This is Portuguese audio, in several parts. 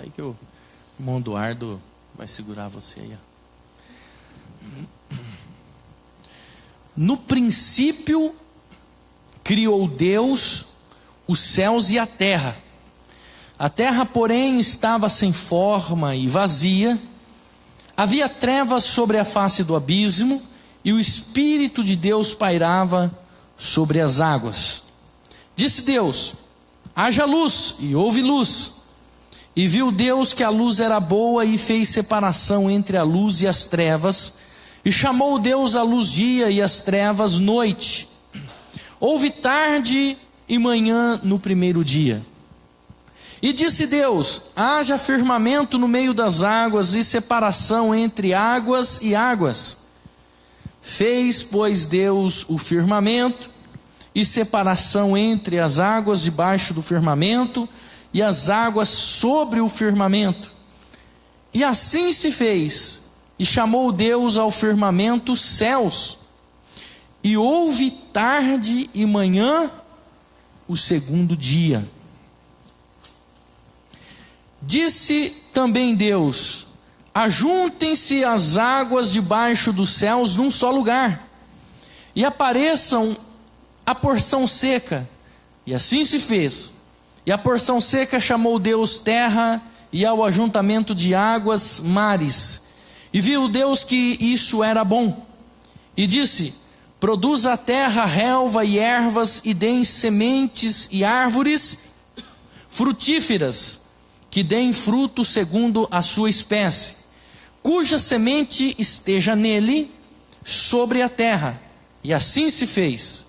aí que o irmão Eduardo vai segurar você aí. No princípio, criou Deus os céus e a terra. A terra, porém, estava sem forma e vazia. Havia trevas sobre a face do abismo, e o Espírito de Deus pairava sobre as águas. Disse Deus: haja luz, e houve luz. E viu Deus que a luz era boa, e fez separação entre a luz e as trevas. E chamou Deus a luz dia e as trevas noite. Houve tarde e manhã no primeiro dia. E disse Deus: haja firmamento no meio das águas, e separação entre águas e águas. Fez, pois, Deus o firmamento, e separação entre as águas debaixo do firmamento, e as águas sobre o firmamento. E assim se fez, e chamou Deus ao firmamento céus. E houve tarde e manhã o segundo dia. Disse também Deus: ajuntem-se as águas debaixo dos céus num só lugar, e apareçam a porção seca. E assim se fez. E a porção seca chamou Deus terra, e ao ajuntamento de águas mares. E viu Deus que isso era bom. E disse: produza a terra relva e ervas, e deem sementes e árvores frutíferas, que deem fruto segundo a sua espécie, cuja semente esteja nele, sobre a terra. E assim se fez.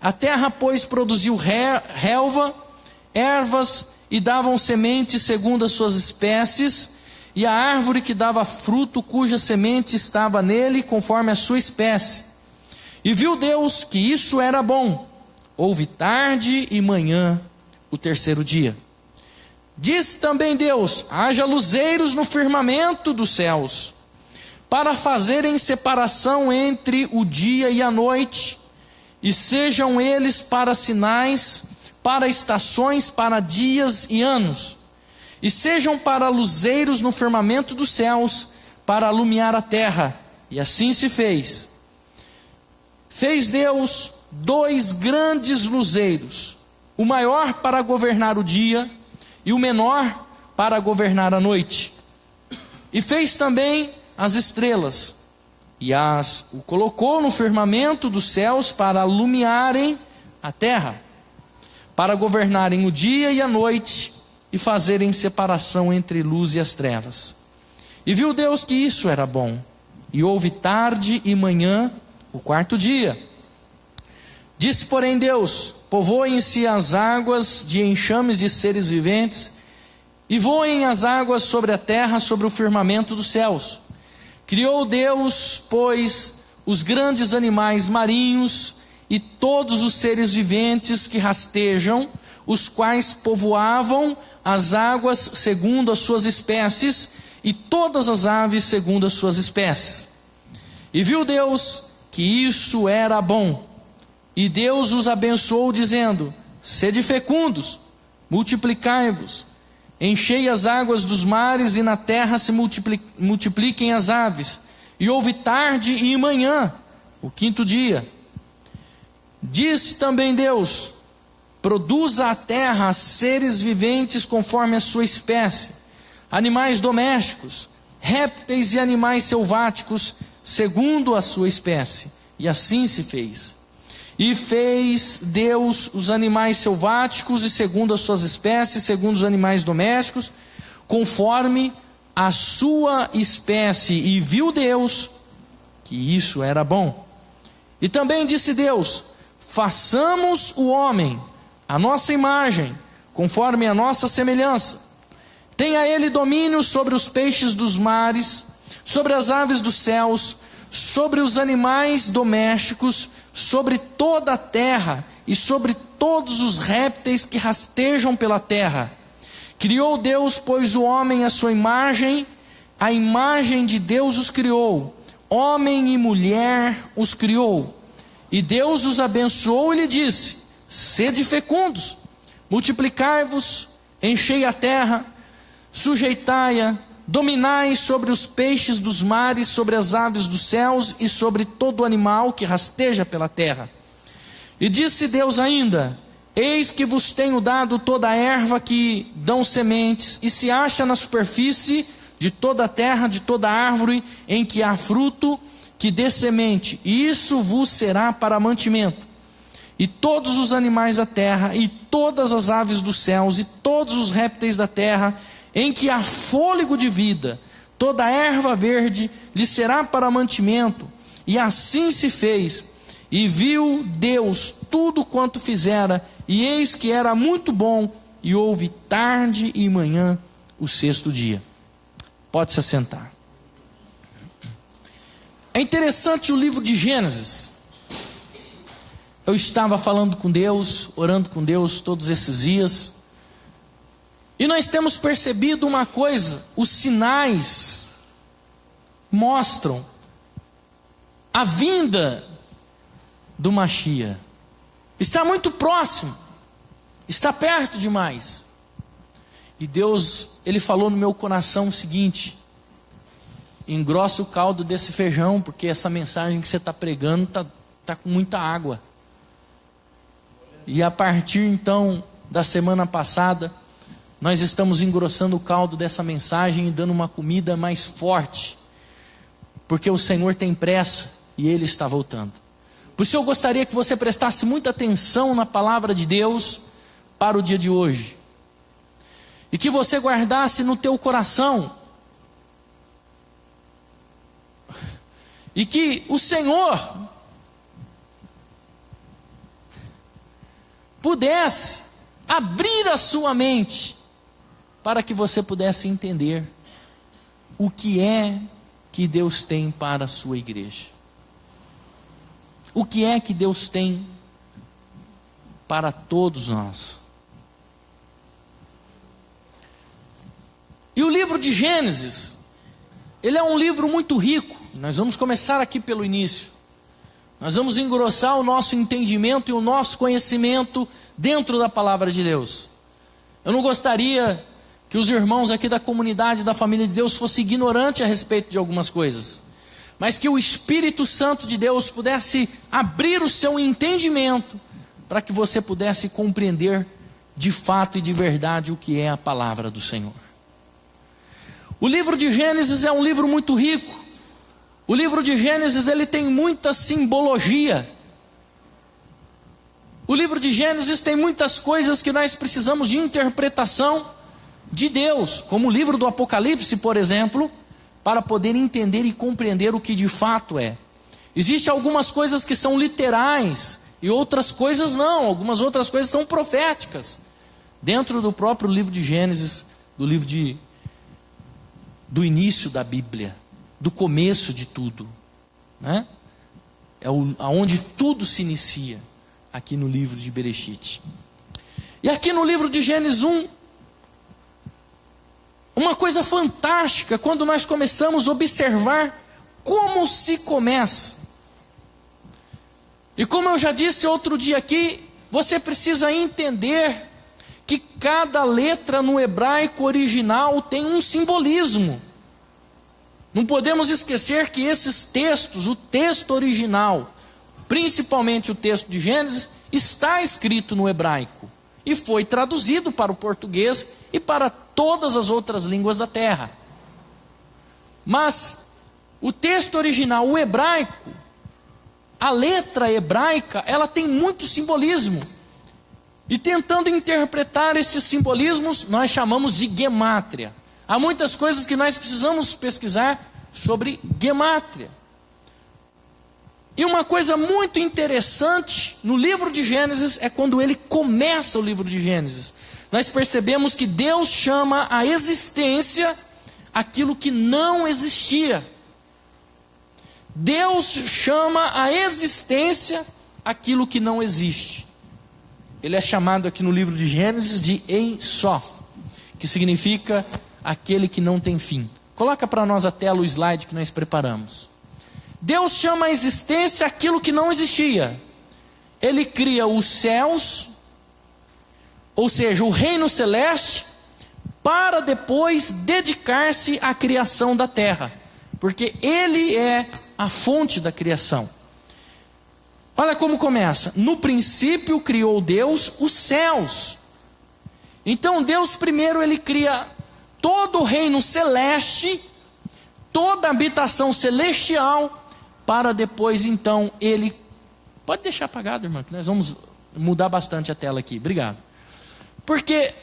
A terra, pois, produziu relva, ervas, e davam sementes segundo as suas espécies, e a árvore que dava fruto, cuja semente estava nele, conforme a sua espécie. E viu Deus que isso era bom. Houve tarde e manhã o terceiro dia. Disse também Deus: haja luzeiros no firmamento dos céus, para fazerem separação entre o dia e a noite, e sejam eles para sinais, para estações, para dias e anos, e sejam para luzeiros no firmamento dos céus, para alumiar a terra. E assim se fez. Fez Deus 2 grandes luzeiros, o maior para governar o dia, e o menor para governar a noite. E fez também as estrelas, e o colocou no firmamento dos céus para alumiarem a terra, para governarem o dia e a noite, e fazerem separação entre luz e as trevas. E viu Deus que isso era bom. E houve tarde e manhã o quarto dia. Disse, porém, Deus: povoem-se as águas de enxames de seres viventes, e voem as águas sobre a terra, sobre o firmamento dos céus. Criou Deus, pois, os grandes animais marinhos e todos os seres viventes que rastejam, os quais povoavam as águas segundo as suas espécies, e todas as aves segundo as suas espécies. E viu Deus que isso era bom. E Deus os abençoou, dizendo: sede fecundos, multiplicai-vos, enchei as águas dos mares, e na terra se multipliquem as aves. E houve tarde e manhã, o quinto dia. Disse também Deus: produza a terra seres viventes conforme a sua espécie, animais domésticos, répteis e animais selváticos, segundo a sua espécie. E assim se fez. E fez Deus os animais selváticos, e segundo as suas espécies, segundo os animais domésticos, conforme a sua espécie. E viu Deus que isso era bom. E também disse Deus: façamos o homem à nossa imagem, conforme a nossa semelhança. Tenha ele domínio sobre os peixes dos mares, sobre as aves dos céus, sobre os animais domésticos, sobre toda a terra, e sobre todos os répteis que rastejam pela terra. Criou Deus, pois, o homem à sua imagem, a imagem de Deus os criou, homem e mulher os criou. E Deus os abençoou e lhe disse: sede fecundos, multiplicai-vos, enchei a terra, sujeitai-a, dominai sobre os peixes dos mares, sobre as aves dos céus e sobre todo animal que rasteja pela terra. E disse Deus ainda: eis que vos tenho dado toda a erva que dão sementes, e se acha na superfície de toda a terra, de toda árvore em que há fruto, que dê semente, e isso vos será para mantimento. E todos os animais da terra, e todas as aves dos céus, e todos os répteis da terra, em que há fôlego de vida, toda a erva verde lhe será para mantimento. E assim se fez. E viu Deus tudo quanto fizera, e eis que era muito bom, e houve tarde e manhã o sexto dia. Pode se assentar. É interessante o livro de Gênesis. Eu estava falando com Deus, orando com Deus todos esses dias, e nós temos percebido uma coisa: os sinais mostram a vinda do Mashiach. Está muito próximo, está perto demais. E Deus, Ele falou no meu coração o seguinte: engrossa o caldo desse feijão, porque essa mensagem que você está pregando está com muita água. E a partir então da semana passada, nós estamos engrossando o caldo dessa mensagem e dando uma comida mais forte, porque o Senhor tem pressa e Ele está voltando. Por isso eu gostaria que você prestasse muita atenção na palavra de Deus para o dia de hoje, e que você guardasse no teu coração, e que o Senhor pudesse abrir a sua mente, para que você pudesse entender o que é que Deus tem para a sua igreja. O que é que Deus tem para todos nós. E o livro de Gênesis, ele é um livro muito rico. Nós vamos começar aqui pelo início. Nós vamos engrossar o nosso entendimento e o nosso conhecimento dentro da palavra de Deus. Eu não gostaria que os irmãos aqui da comunidade, da família de Deus, fossem ignorantes a respeito de algumas coisas, mas que o Espírito Santo de Deus pudesse abrir o seu entendimento, para que você pudesse compreender de fato e de verdade o que é a palavra do Senhor. O livro de Gênesis é um livro muito rico. O livro de Gênesis, ele tem muita simbologia. O livro de Gênesis tem muitas coisas que nós precisamos de interpretação de Deus, como o livro do Apocalipse, por exemplo, para poder entender e compreender o que de fato é. Existem algumas coisas que são literais e outras coisas não. Algumas outras coisas são proféticas, dentro do próprio livro de Gênesis, do início da Bíblia, do começo de tudo, né? É aonde tudo se inicia, aqui no livro de Bereshit. E aqui no livro de Gênesis 1, uma coisa fantástica, quando nós começamos a observar como se começa. E como eu já disse outro dia aqui, você precisa entender que cada letra no hebraico original tem um simbolismo. Não podemos esquecer que esses textos, o texto original, principalmente o texto de Gênesis, está escrito no hebraico e foi traduzido para o português e para todas as outras línguas da terra. Mas o texto original, o hebraico, a letra hebraica, ela tem muito simbolismo. E tentando interpretar esses simbolismos, nós chamamos de gemátria. Há muitas coisas que nós precisamos pesquisar sobre gemátria. E uma coisa muito interessante no livro de Gênesis é quando ele começa o livro de Gênesis. Nós percebemos que Deus chama a existência aquilo que não existia. Deus chama a existência aquilo que não existe. Ele é chamado aqui no livro de Gênesis de Ein Sof, que significa aquele que não tem fim. Coloca para nós a tela o slide que nós preparamos. Deus chama a existência aquilo que não existia. Ele cria os céus, ou seja, o reino celeste, para depois dedicar-se à criação da terra, porque Ele é a fonte da criação. Olha como começa: no princípio criou Deus os céus. Então Deus primeiro Ele cria todo o reino celeste, toda a habitação celestial, para depois então Ele... Pode deixar apagado, irmão, que nós vamos mudar bastante a tela aqui, obrigado. Porque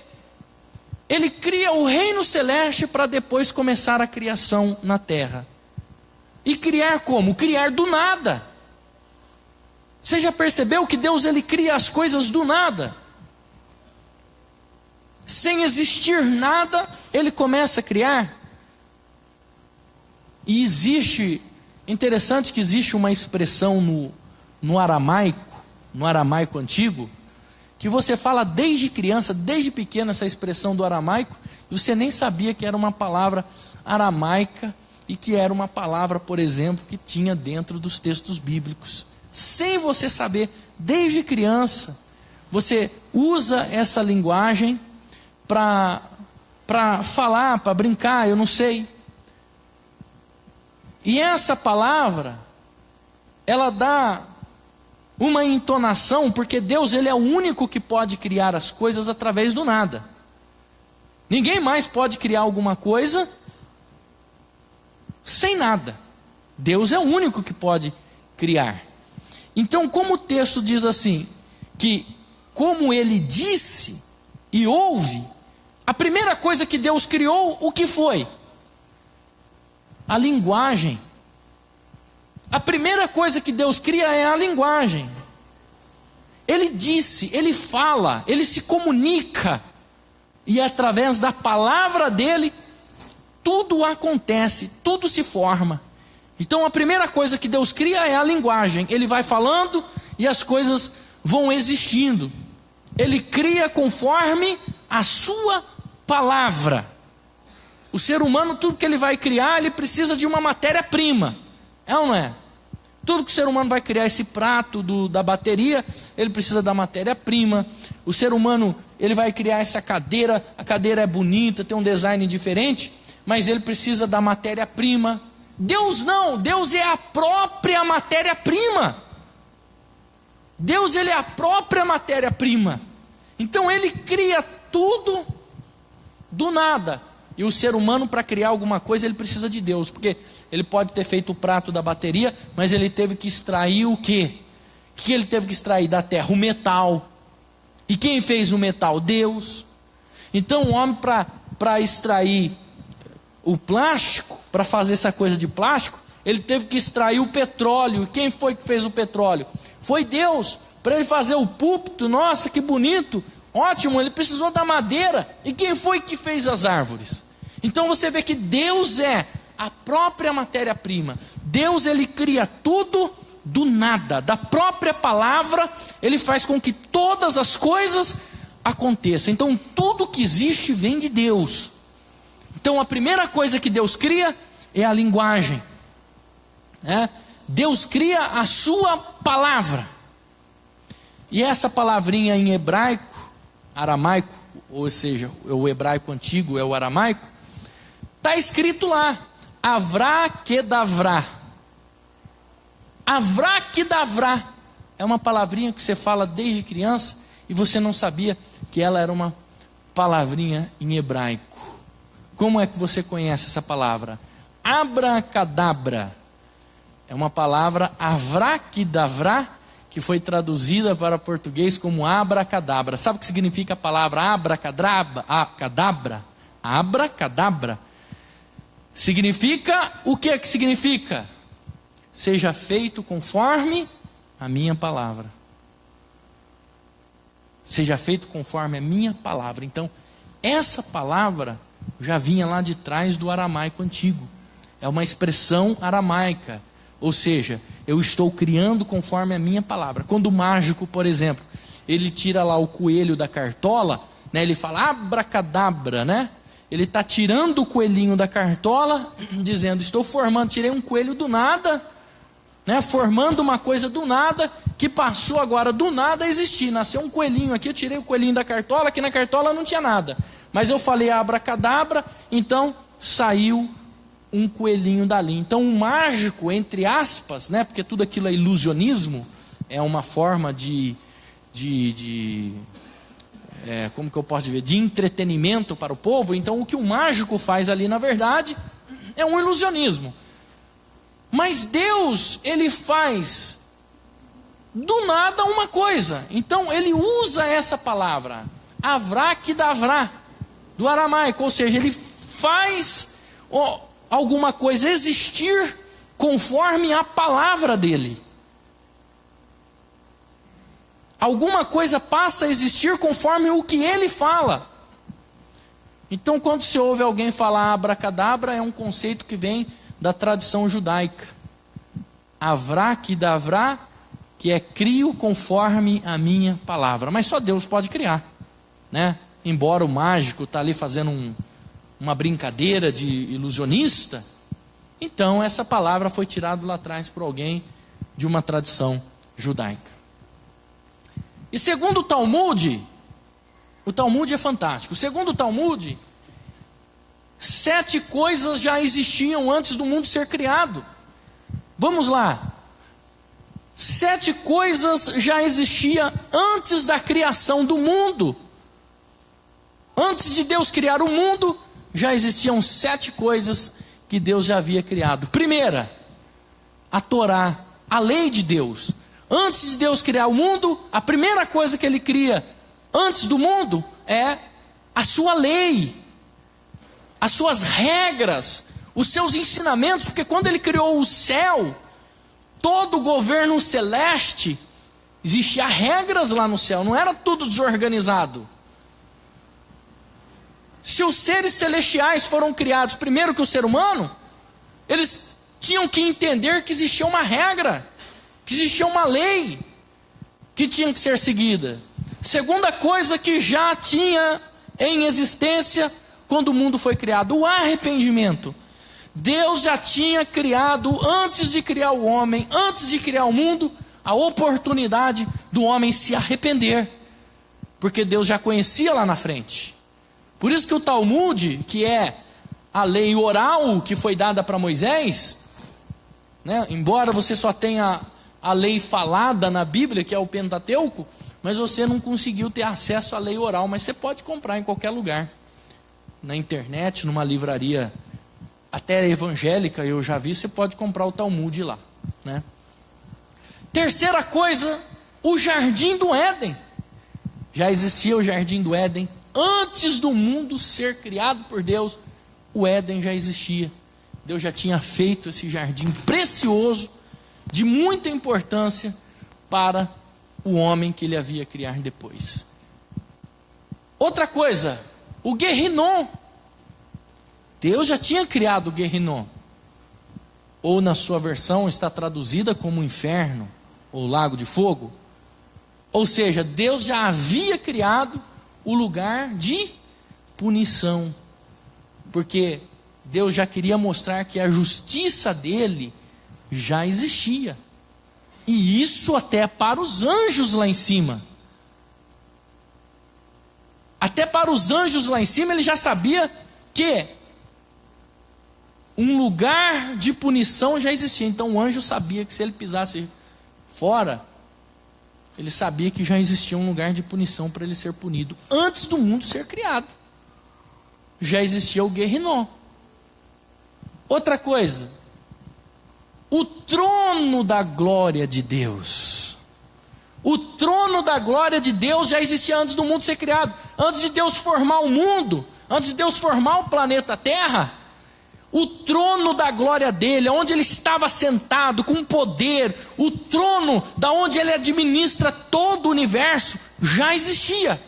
Ele cria o reino celeste para depois começar a criação na terra. E criar como? Criar do nada. Você já percebeu que Deus Ele cria as coisas do nada? Sem existir nada, Ele começa a criar. E existe, interessante que existe uma expressão no aramaico antigo, que você fala desde criança, desde pequeno, essa expressão do aramaico, e você nem sabia que era uma palavra aramaica, e que era uma palavra, por exemplo, que tinha dentro dos textos bíblicos. Sem você saber, desde criança, você usa essa linguagem para falar, para brincar, eu não sei. E essa palavra, ela dá uma entonação, porque Deus Ele é o único que pode criar as coisas através do nada. Ninguém mais pode criar alguma coisa sem nada. Deus é o único que pode criar. Então, como o texto diz assim, que como Ele disse e ouve, a primeira coisa que Deus criou, o que foi? A linguagem. A primeira coisa que Deus cria é a linguagem. Ele disse, Ele fala, Ele se comunica, e através da palavra dEle, tudo acontece, tudo se forma. Então a primeira coisa que Deus cria é a linguagem. Ele vai falando e as coisas vão existindo. Ele cria conforme a sua palavra. O ser humano, tudo que ele vai criar, ele precisa de uma matéria-prima. É ou não é? Tudo que o ser humano vai criar, esse prato da bateria, ele precisa da matéria-prima. O ser humano, ele vai criar essa cadeira, a cadeira é bonita, tem um design diferente, mas ele precisa da matéria-prima. Deus não, Deus é a própria matéria-prima. Deus, Ele é a própria matéria-prima. Então Ele cria tudo do nada. E o ser humano, para criar alguma coisa, ele precisa de Deus, porque ele pode ter feito o prato da bateria, mas ele teve que extrair o quê? O que ele teve que extrair da terra? O metal. E quem fez o metal? Deus. Então o homem, para extrair o plástico, para fazer essa coisa de plástico, ele teve que extrair o petróleo. E quem foi que fez o petróleo? Foi Deus. Para ele fazer o púlpito, nossa, que bonito, ótimo, ele precisou da madeira. E quem foi que fez as árvores? Então você vê que Deus é a própria matéria-prima. Deus, Ele cria tudo do nada. Da própria palavra, Ele faz com que todas as coisas aconteçam. Então tudo que existe vem de Deus. Então a primeira coisa que Deus cria é a linguagem. Deus cria a sua palavra. E essa palavrinha em hebraico, aramaico, ou seja, o hebraico antigo é o aramaico, está escrito lá, Avrá Kedavrá. Avrá Kedavrá é uma palavrinha que você fala desde criança e você não sabia que ela era uma palavrinha em hebraico. Como é que você conhece essa palavra? Abracadabra. É uma palavra Avrá Kedavrá, que foi traduzida para português como abracadabra. Sabe o que significa a palavra abracadabra? Abracadabra. Significa, o que é que significa? Seja feito conforme a minha palavra. Seja feito conforme a minha palavra. Então, essa palavra já vinha lá de trás do aramaico antigo. É uma expressão aramaica. Ou seja, eu estou criando conforme a minha palavra. Quando o mágico, por exemplo, ele tira lá o coelho da cartola, né, ele fala abracadabra, né? Ele está tirando o coelhinho da cartola, dizendo, estou formando, tirei um coelho do nada, né? Formando uma coisa do nada, que passou agora do nada a existir. Nasceu um coelhinho aqui, eu tirei o coelhinho da cartola, aqui na cartola não tinha nada. Mas eu falei abracadabra, então saiu um coelhinho dali. Então o mágico, entre aspas, né? Porque tudo aquilo é ilusionismo, é uma forma como que eu posso dizer? De entretenimento para o povo. Então o que o mágico faz ali, na verdade, é um ilusionismo. Mas Deus, Ele faz do nada uma coisa. Então Ele usa essa palavra, avrá, do aramaico. Ou seja, Ele faz alguma coisa existir conforme a palavra dEle. Alguma coisa passa a existir conforme o que Ele fala. Então quando se ouve alguém falar abracadabra, é um conceito que vem da tradição judaica. Avrá, que é crio conforme a minha palavra. Mas só Deus pode criar, né? Embora o mágico está ali fazendo uma brincadeira de ilusionista, então essa palavra foi tirada lá atrás por alguém de uma tradição judaica. E segundo o Talmud é fantástico. Segundo o Talmud, 7 coisas já existiam antes do mundo ser criado. Vamos lá. 7 coisas já existiam antes da criação do mundo. Antes de Deus criar o mundo, já existiam 7 coisas que Deus já havia criado. Primeira, a Torá, a lei de Deus. Antes de Deus criar o mundo, a primeira coisa que Ele cria antes do mundo é a sua lei, as suas regras, os seus ensinamentos, porque quando Ele criou o céu, todo o governo celeste, existiam regras lá no céu, não era tudo desorganizado. Se os seres celestiais foram criados primeiro que o ser humano, eles tinham que entender que existia uma regra, que existia uma lei que tinha que ser seguida. Segunda coisa que já tinha em existência quando o mundo foi criado, o arrependimento. Deus já tinha criado, antes de criar o homem, antes de criar o mundo, a oportunidade do homem se arrepender, porque Deus já conhecia lá na frente. Por isso que o Talmud, que é a lei oral que foi dada para Moisés, né, embora você só tenha a lei falada na Bíblia, que é o Pentateuco, mas você não conseguiu ter acesso à lei oral, mas você pode comprar em qualquer lugar, na internet, numa livraria até evangélica, eu já vi, você pode comprar o Talmud lá, né? Terceira coisa, o Jardim do Éden. Já existia o Jardim do Éden antes do mundo ser criado por Deus. O Éden já existia. Deus já tinha feito esse jardim precioso, de muita importância para o homem que Ele havia criar depois. Outra coisa, o Guerrinom. Deus já tinha criado o Guerrinom, ou na sua versão está traduzida como inferno, ou lago de fogo. Ou seja, Deus já havia criado o lugar de punição, porque Deus já queria mostrar que a justiça dele já existia, e isso até para os anjos lá em cima. Até para os anjos lá em cima ele já sabia que um lugar de punição já existia. Então o anjo sabia que se ele pisasse fora, ele sabia que já existia um lugar de punição para ele ser punido. Antes do mundo ser criado, já existia o Guerrinom. Outra coisa, o trono da glória de Deus. O trono da glória de Deus já existia antes do mundo ser criado. Antes de Deus formar o mundo, antes de Deus formar o planeta Terra, o trono da glória dele, onde ele estava sentado com poder, o trono da onde ele administra todo o universo, já existia.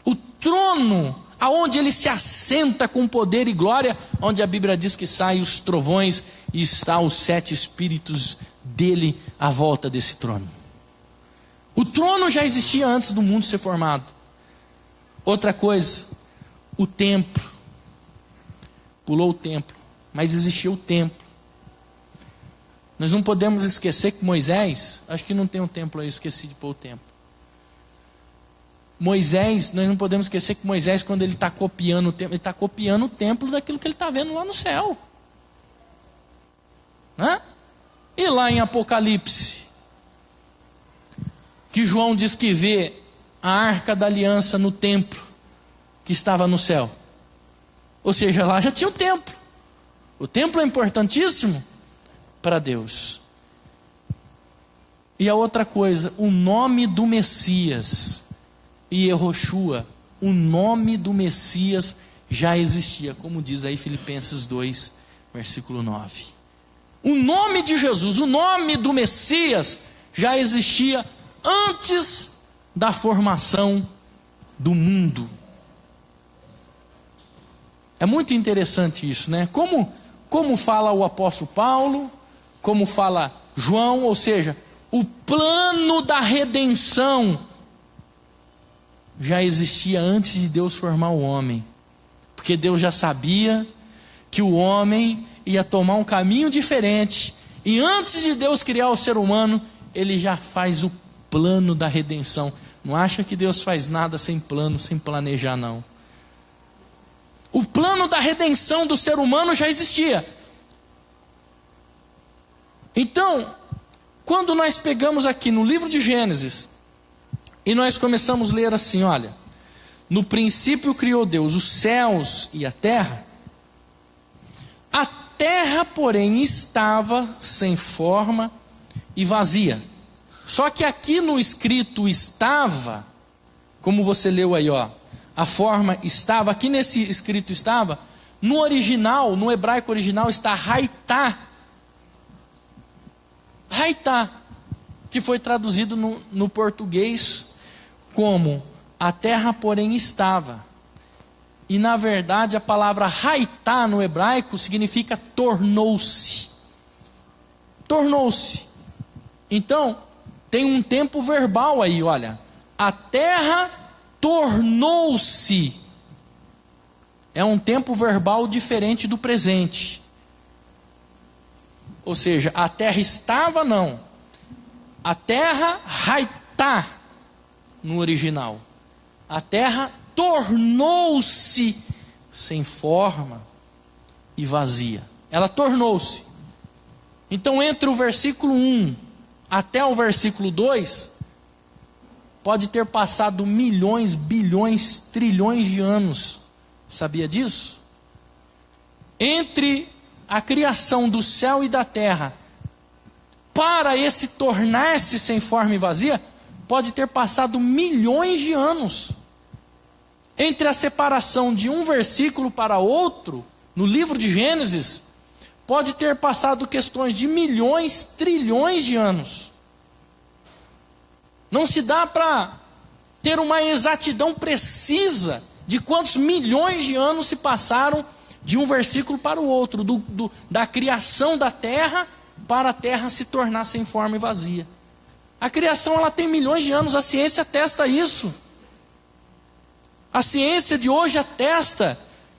O trono aonde ele se assenta com poder e glória, onde a Bíblia diz que saem os trovões e está os 7 espíritos dele à volta desse trono. O trono já existia antes do mundo ser formado. Outra coisa, o templo. Pulou o templo, mas existia o templo. Nós não podemos esquecer que Moisés, acho que não tem um templo aí, eu esqueci de pôr o templo. Moisés, nós não podemos esquecer que Moisés, quando ele está copiando o templo, ele está copiando o templo daquilo que ele está vendo lá no céu. Né? E lá em Apocalipse, que João diz que vê a arca da aliança no templo que estava no céu. Ou seja, lá já tinha o templo. O templo é importantíssimo para Deus. E a outra coisa, o nome do Messias, Yehoshua, o nome do Messias já existia, como diz aí Filipenses 2, versículo 9. O nome de Jesus, o nome do Messias já existia antes da formação do mundo. É muito interessante isso, né? Como fala o apóstolo Paulo, como fala João, ou seja, o plano da redenção já existia antes de Deus formar o homem. Porque Deus já sabia que o homem ia tomar um caminho diferente. E antes de Deus criar o ser humano, Ele já faz o plano da redenção. Não acha que Deus faz nada sem plano, sem planejar, não. O plano da redenção do ser humano já existia. Então, quando nós pegamos aqui no livro de Gênesis, e nós começamos a ler assim, olha, no princípio criou Deus os céus e a terra, porém, estava sem forma e vazia. Só que aqui no escrito estava, como você leu aí, ó, a forma estava, aqui nesse escrito estava, no original, no hebraico original está raitá. Raitá, que foi traduzido no português como a terra porém estava. E na verdade a palavra raitá no hebraico significa tornou-se. Tornou-se. Então, tem um tempo verbal aí, olha. A terra tornou-se. É um tempo verbal diferente do presente. Ou seja, a terra estava, não. A terra raitá no original. A terra tornou-se sem forma e vazia. Ela tornou-se. Então, entre o versículo 1 até o versículo 2, pode ter passado milhões, bilhões, trilhões de anos. Sabia disso? Entre a criação do céu e da terra, para esse tornar-se sem forma e vazia, pode ter passado milhões de anos. Entre a separação de um versículo para outro, no livro de Gênesis, pode ter passado questões de milhões, trilhões de anos. Não se dá para ter uma exatidão precisa de quantos milhões de anos se passaram de um versículo para o outro, da criação da terra para a terra se tornar sem forma e vazia. A criação ela tem milhões de anos, a ciência atesta isso. A ciência de hoje atesta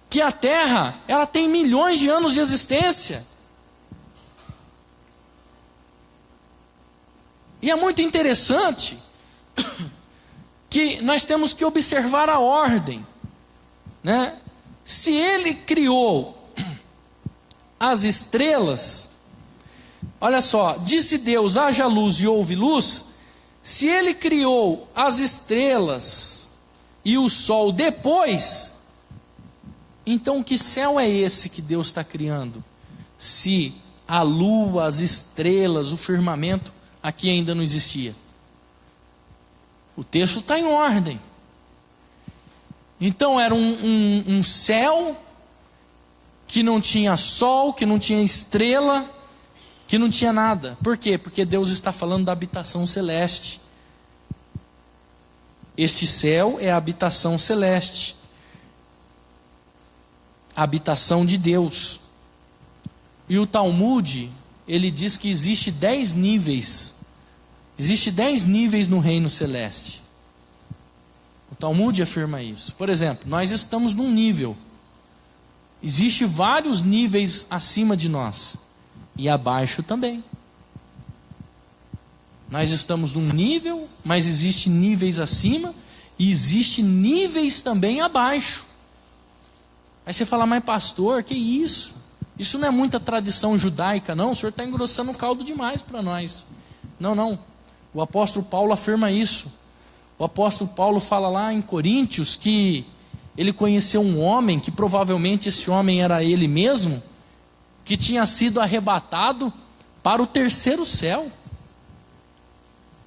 que a terra ela tem milhões de anos de existência. E é muito interessante que nós temos que observar a ordem, né? Se ele criou as estrelas, olha só, disse Deus, haja luz e houve luz. Se ele criou as estrelas e o sol depois, então que céu é esse que Deus está criando? Se a lua, as estrelas, o firmamento aqui ainda não existia. O texto está em ordem. Então era um céu que não tinha sol, que não tinha estrela, que não tinha nada. Por quê? Porque Deus está falando da habitação celeste. Este céu é a habitação celeste. A habitação de Deus. E o Talmud, ele diz que existe 10 níveis. Existe 10 níveis no reino celeste. O Talmud afirma isso. Por exemplo, nós estamos num nível. Existem vários níveis acima de nós. E abaixo também. Nós estamos num nível, mas existem níveis acima e existem níveis também abaixo. Aí você fala, mas pastor, que isso? Isso não é muita tradição judaica, não? O senhor está engrossando o caldo demais para nós. Não. O apóstolo Paulo afirma isso. O apóstolo Paulo fala lá em Coríntios que ele conheceu um homem, que provavelmente esse homem era ele mesmo, que tinha sido arrebatado para o terceiro céu.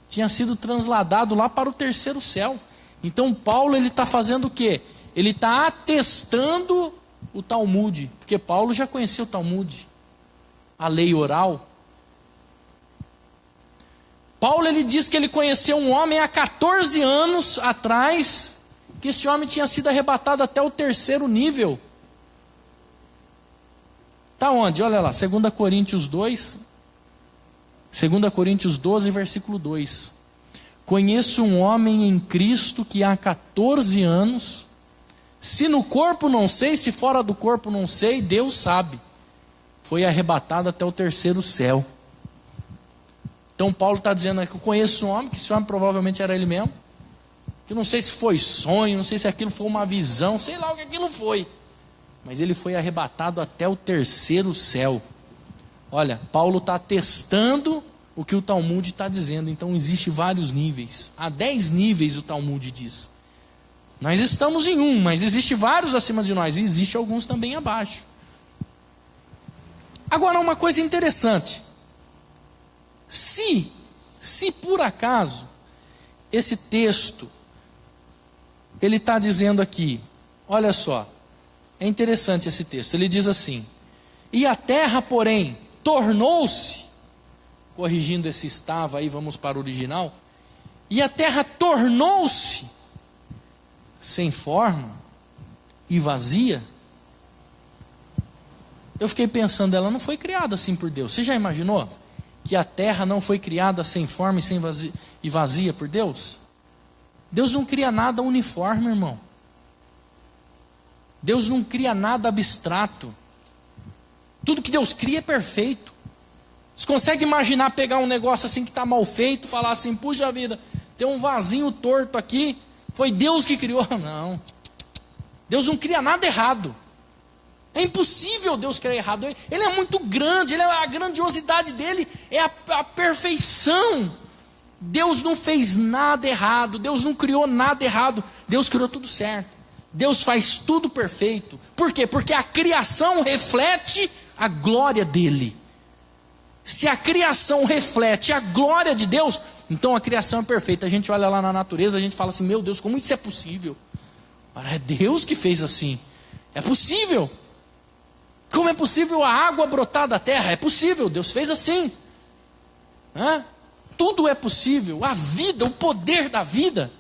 Tinha sido transladado lá para o terceiro céu. Então Paulo, ele está fazendo o quê? Ele está atestando o Talmud, porque Paulo já conhecia o Talmud, a lei oral. Paulo, ele diz que ele conheceu um homem há 14 anos atrás, que esse homem tinha sido arrebatado até o terceiro nível. Está onde? Olha lá, 2 Coríntios 2, 2 Coríntios 12, versículo 2. Conheço um homem em Cristo que há 14 anos, se no corpo não sei, se fora do corpo não sei, Deus sabe, foi arrebatado até o terceiro céu. Então Paulo está dizendo que eu conheço um homem, que esse homem provavelmente era ele mesmo, que não sei se foi sonho, não sei se aquilo foi uma visão, sei lá o que aquilo foi, mas ele foi arrebatado até o terceiro céu. Olha, Paulo está atestando o que o Talmud está dizendo. Então existem vários níveis, há 10 níveis o Talmud diz. Nós estamos em um, mas existe vários acima de nós, e existe alguns também abaixo. Agora uma coisa interessante, se por acaso esse texto ele está dizendo aqui, olha só, é interessante esse texto, ele diz assim, e a terra porém tornou-se, corrigindo esse estava aí, vamos para o original, e a terra tornou-se sem forma e vazia. Eu fiquei pensando, ela não foi criada assim por Deus. Você já imaginou que a terra não foi criada sem forma e sem vazia por Deus? Deus não cria nada uniforme, irmão. Deus não cria nada abstrato. Tudo que Deus cria é perfeito. Você consegue imaginar pegar um negócio assim que está mal feito, falar assim, puxa vida, tem um vasinho torto aqui, foi Deus que criou? Não. Deus não cria nada errado. É impossível Deus criar errado. Ele é muito grande, a grandiosidade dele é a perfeição. Deus não fez nada errado, Deus não criou nada errado, Deus criou tudo certo. Deus faz tudo perfeito. Por quê? Porque a criação reflete a glória dele. Se a criação reflete a glória de Deus, então a criação é perfeita. A gente olha lá na natureza, a gente fala assim, meu Deus, como isso é possível? É Deus que fez assim. É possível. Como é possível a água brotar da terra? É possível, Deus fez assim. Tudo é possível. A vida, o poder da vida.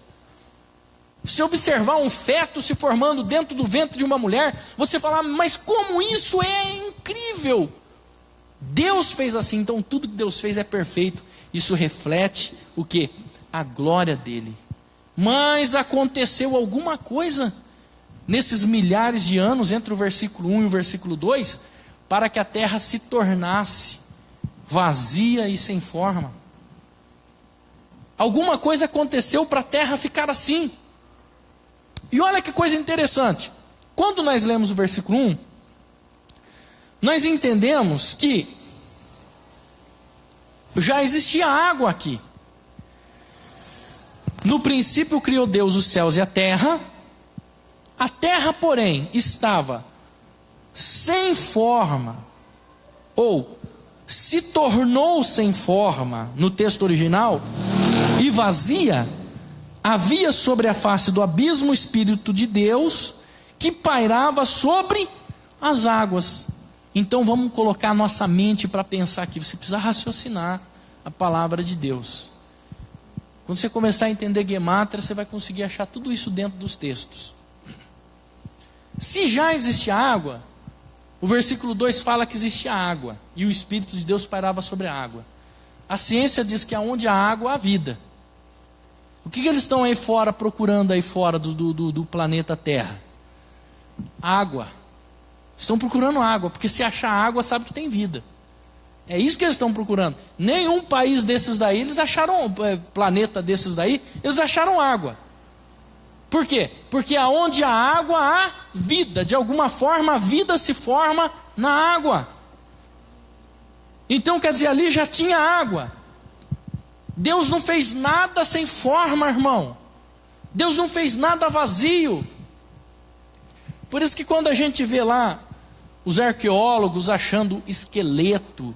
Se observar um feto se formando dentro do ventre de uma mulher, você fala, mas como isso é incrível? Deus fez assim, então tudo que Deus fez é perfeito. Isso reflete o quê? A glória dele. Mas aconteceu alguma coisa nesses milhares de anos, entre o versículo 1 e o versículo 2, para que a terra se tornasse vazia e sem forma. Alguma coisa aconteceu para a terra ficar assim. E olha que coisa interessante. Quando nós lemos o versículo 1, nós entendemos que já existia água aqui. No princípio criou Deus os céus e a terra, porém, estava sem forma, ou se tornou sem forma, no texto original, e vazia. Havia sobre a face do abismo o Espírito de Deus, que pairava sobre as águas. Então vamos colocar a nossa mente para pensar aqui. Você precisa raciocinar a palavra de Deus. Quando você começar a entender Gemátria, você vai conseguir achar tudo isso dentro dos textos. Se já existia água, o versículo 2 fala que existia água, e o Espírito de Deus pairava sobre a água. A ciência diz que aonde há água, há vida. O que eles estão aí fora, procurando aí fora do planeta Terra? Água. Estão procurando água, porque se achar água, sabe que tem vida. É isso que eles estão procurando. Nenhum país desses daí, eles acharam, planeta desses daí, eles acharam água. Por quê? Porque aonde há água há vida. De alguma forma a vida se forma na água. Então quer dizer, ali já tinha água. Deus não fez nada sem forma, irmão. Deus não fez nada vazio. Por isso que quando a gente vê lá os arqueólogos achando esqueleto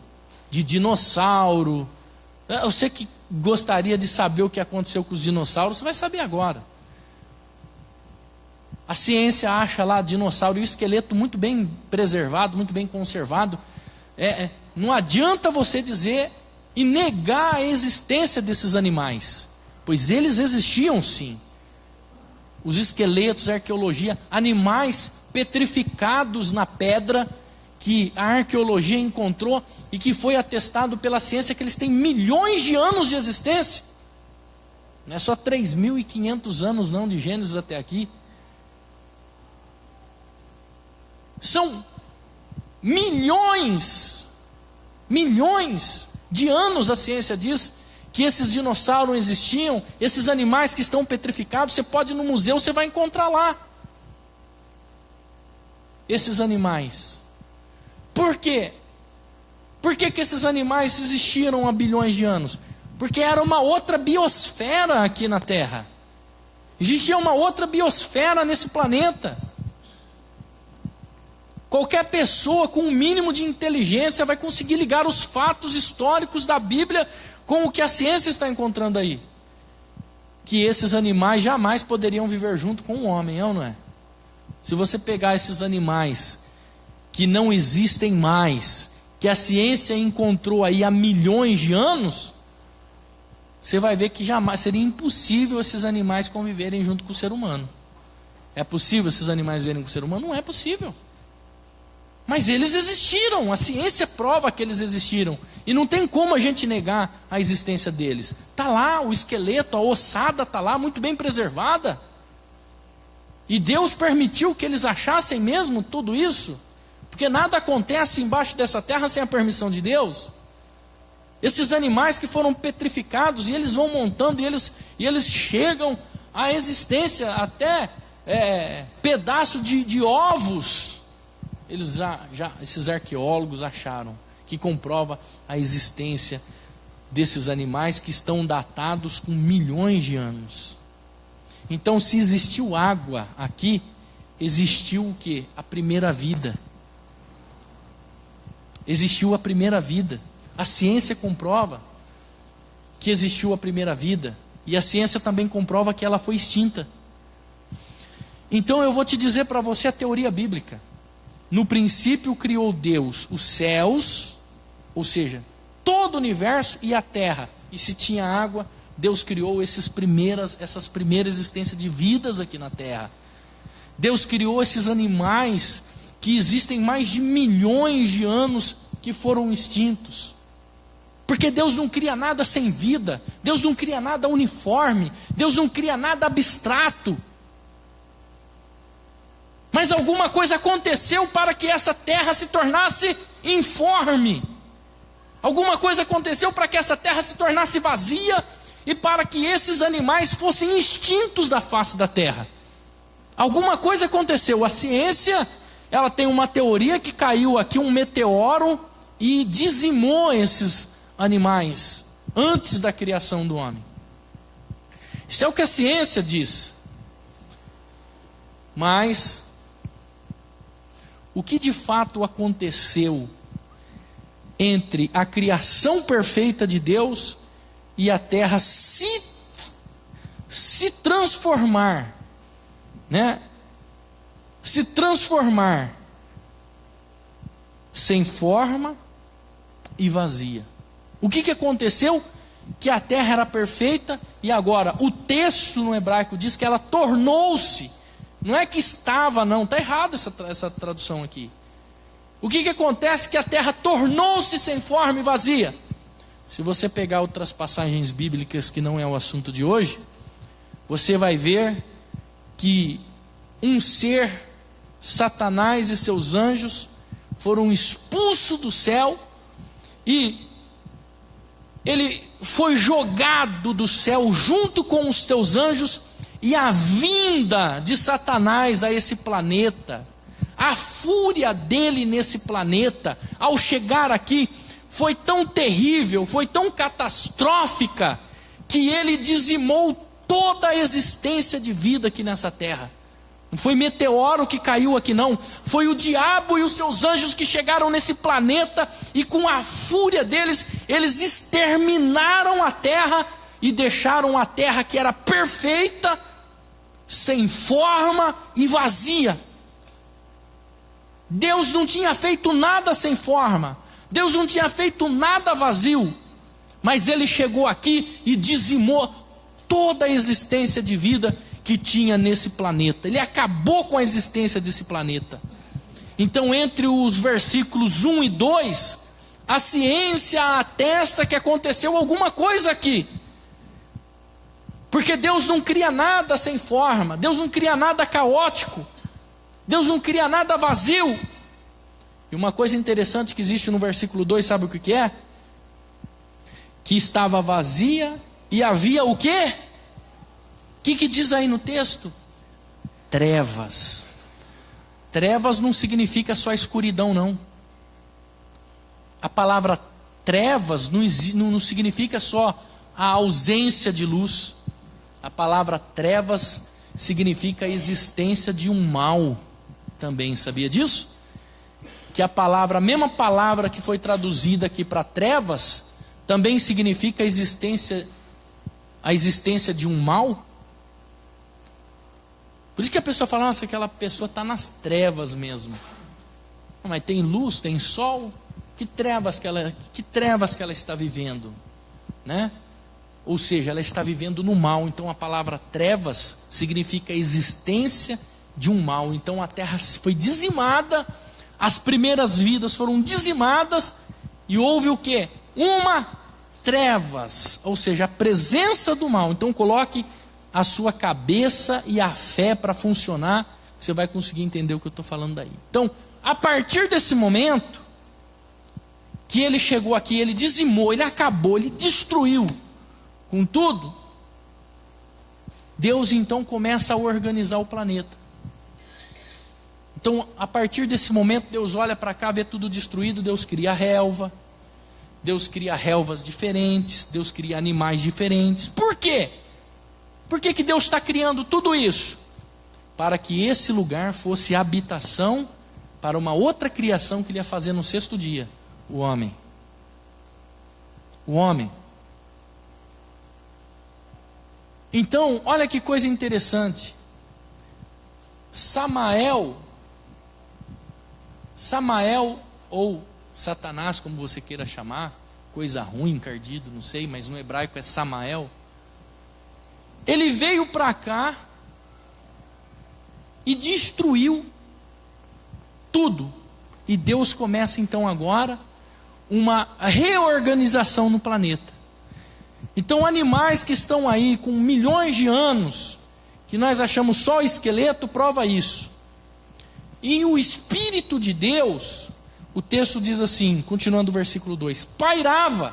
de dinossauro, você que gostaria de saber o que aconteceu com os dinossauros, você vai saber agora. A ciência acha lá dinossauro e o esqueleto muito bem preservado, muito bem conservado. Não adianta você dizer e negar a existência desses animais, pois eles existiam sim. Os esqueletos, a arqueologia, animais petrificados na pedra, que a arqueologia encontrou e que foi atestado pela ciência que eles têm milhões de anos de existência. Não é só 3.500 anos não, de Gênesis até aqui. São milhões de anos, a ciência diz, que esses dinossauros existiam, esses animais que estão petrificados. Você pode ir no museu, você vai encontrar lá esses animais. Por quê? Por que esses animais existiram há bilhões de anos? Porque era uma outra biosfera aqui na Terra. Existia uma outra biosfera nesse planeta. Qualquer pessoa com um mínimo de inteligência vai conseguir ligar os fatos históricos da Bíblia com o que a ciência está encontrando aí. Que esses animais jamais poderiam viver junto com o homem, é ou não é? Se você pegar esses animais que não existem mais, que a ciência encontrou aí há milhões de anos, você vai ver que jamais seria impossível esses animais conviverem junto com o ser humano. É possível esses animais viverem com o ser humano? Não é possível. Mas eles existiram, a ciência prova que eles existiram. E não tem como a gente negar a existência deles. Está lá o esqueleto, a ossada está lá, muito bem preservada. E Deus permitiu que eles achassem mesmo tudo isso. Porque nada acontece embaixo dessa terra sem a permissão de Deus. Esses animais que foram petrificados, e eles vão montando, e eles chegam à existência, até pedaço de ovos. Esses arqueólogos acharam, que comprova a existência desses animais que estão datados com milhões de anos. Então, se existiu água aqui, existiu o quê? A primeira vida. Existiu a primeira vida. A ciência comprova que existiu a primeira vida. E a ciência também comprova que ela foi extinta. Então eu vou te dizer para você a teoria bíblica. No princípio criou Deus os céus, ou seja, todo o universo e a terra. E se tinha água, Deus criou essas primeiras existências de vidas aqui na terra. Deus criou esses animais que existem mais de milhões de anos que foram extintos. Porque Deus não cria nada sem vida. Deus não cria nada uniforme. Deus não cria nada abstrato. Mas alguma coisa aconteceu para que essa terra se tornasse informe. Alguma coisa aconteceu para que essa terra se tornasse vazia e para que esses animais fossem extintos da face da terra. Alguma coisa aconteceu. A ciência, ela tem uma teoria que caiu aqui um meteoro e dizimou esses animais antes da criação do homem. Isso é o que a ciência diz. Mas o que de fato aconteceu entre a criação perfeita de Deus e a terra se transformar, né? Se transformar sem forma e vazia. O que aconteceu? Que a terra era perfeita e agora o texto no hebraico diz que ela tornou-se. Não é que estava, não. Está errada essa tradução aqui. O que acontece? Que a terra tornou-se sem forma e vazia. Se você pegar outras passagens bíblicas que não é o assunto de hoje, você vai ver que um ser, Satanás e seus anjos, foram expulsos do céu e ele foi jogado do céu junto com os teus anjos, e a vinda de Satanás a esse planeta, a fúria dele nesse planeta, ao chegar aqui, foi tão terrível, foi tão catastrófica, que ele dizimou toda a existência de vida aqui nessa terra. Não foi meteoro que caiu aqui não, foi o diabo e os seus anjos que chegaram nesse planeta, e com a fúria deles, eles exterminaram a terra, e deixaram a terra que era perfeita, sem forma e vazia. Deus não tinha feito nada sem forma, Deus não tinha feito nada vazio, mas ele chegou aqui e dizimou toda a existência de vida que tinha nesse planeta. Ele acabou com a existência desse planeta. Então, entre os versículos 1 e 2, a ciência atesta que aconteceu alguma coisa aqui, porque Deus não cria nada sem forma, Deus não cria nada caótico, Deus não cria nada vazio. E uma coisa interessante que existe no versículo 2, sabe o que é? Que estava vazia e havia o quê? O que diz aí no texto? Trevas. Trevas não significa só escuridão, não. A palavra trevas não significa só a ausência de luz. A palavra trevas significa a existência de um mal também, sabia disso? Que a mesma palavra que foi traduzida aqui para trevas, também significa a existência de um mal. Por isso que a pessoa fala, nossa, aquela pessoa está nas trevas mesmo. Mas tem luz, tem sol, que trevas que ela está vivendo, né? Ou seja, ela está vivendo no mal. Então a palavra trevas significa a existência de um mal. Então a terra foi dizimada, as primeiras vidas foram dizimadas, e houve o quê? Trevas, ou seja, a presença do mal. Então coloque a sua cabeça e a fé para funcionar, você vai conseguir entender o que eu estou falando daí. Então, a partir desse momento que ele chegou aqui, ele dizimou, ele acabou, ele destruiu com tudo, Deus então começa a organizar o planeta. Então, a partir desse momento, Deus olha para cá, vê tudo destruído, Deus cria a relva, Deus cria relvas diferentes, Deus cria animais diferentes. Por quê? Por que Deus está criando tudo isso? Para que esse lugar fosse habitação para uma outra criação que ele ia fazer no 6º dia, o homem. O homem. Então, olha que coisa interessante. Samael, ou Satanás, como você queira chamar, coisa ruim, encardido, não sei, mas no hebraico é Samael. Ele veio para cá e destruiu tudo. E Deus começa então agora uma reorganização no planeta. Então animais que estão aí com milhões de anos, que nós achamos só esqueleto, prova isso. E o Espírito de Deus, o texto diz assim, continuando o versículo 2, pairava.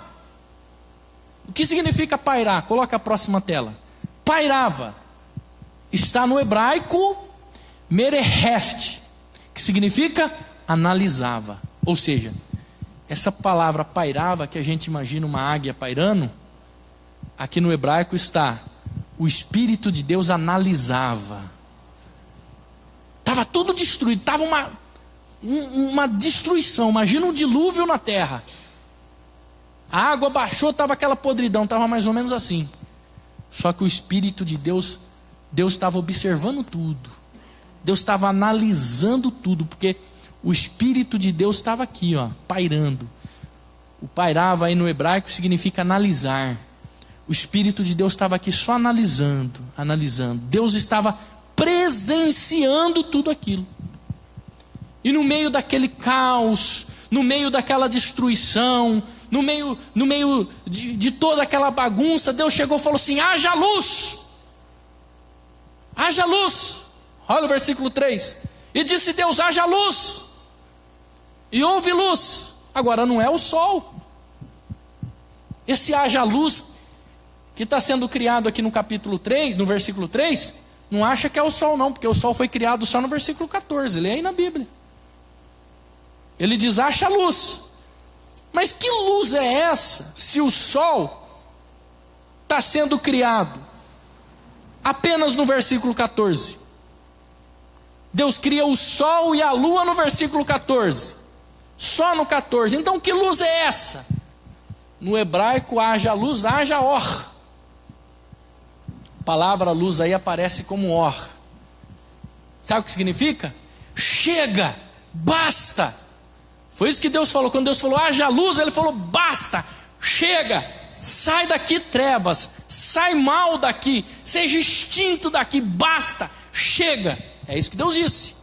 O que significa pairar? Coloca a próxima tela. Pairava, está no hebraico mereheft, que significa analisava. Ou seja, essa palavra pairava, que a gente imagina uma águia pairando, aqui no hebraico está, o Espírito de Deus analisava. Estava tudo destruído, estava uma destruição, imagina um dilúvio na terra. A água baixou, estava aquela podridão, estava mais ou menos assim. Só que o Espírito de Deus estava observando tudo. Deus estava analisando tudo, porque o Espírito de Deus estava aqui, ó, pairando. O pairava aí no hebraico significa analisar. O Espírito de Deus estava aqui só analisando. Deus estava presenciando tudo aquilo. E no meio daquele caos, no meio daquela destruição, no meio de toda aquela bagunça, Deus chegou e falou assim: haja luz! Haja luz! Olha o versículo 3. E disse Deus: haja luz! E houve luz. Agora não é o sol, Esse haja luz que está sendo criado aqui no capítulo 3, no versículo 3, não acha que é o sol não, porque o sol foi criado só no versículo 14, lê aí na Bíblia. Ele diz, haja luz. Mas que luz é essa, se o sol está sendo criado apenas no versículo 14? Deus cria o sol e a lua no versículo 14, só no 14. Então que luz é essa? No hebraico, haja luz, haja or. A palavra luz aí aparece como or. Sabe o que significa? Chega, basta. Foi isso que Deus falou. Quando Deus falou haja luz, Ele falou basta, chega, sai daqui trevas, sai mal daqui, seja extinto daqui, basta, chega. É isso que Deus disse.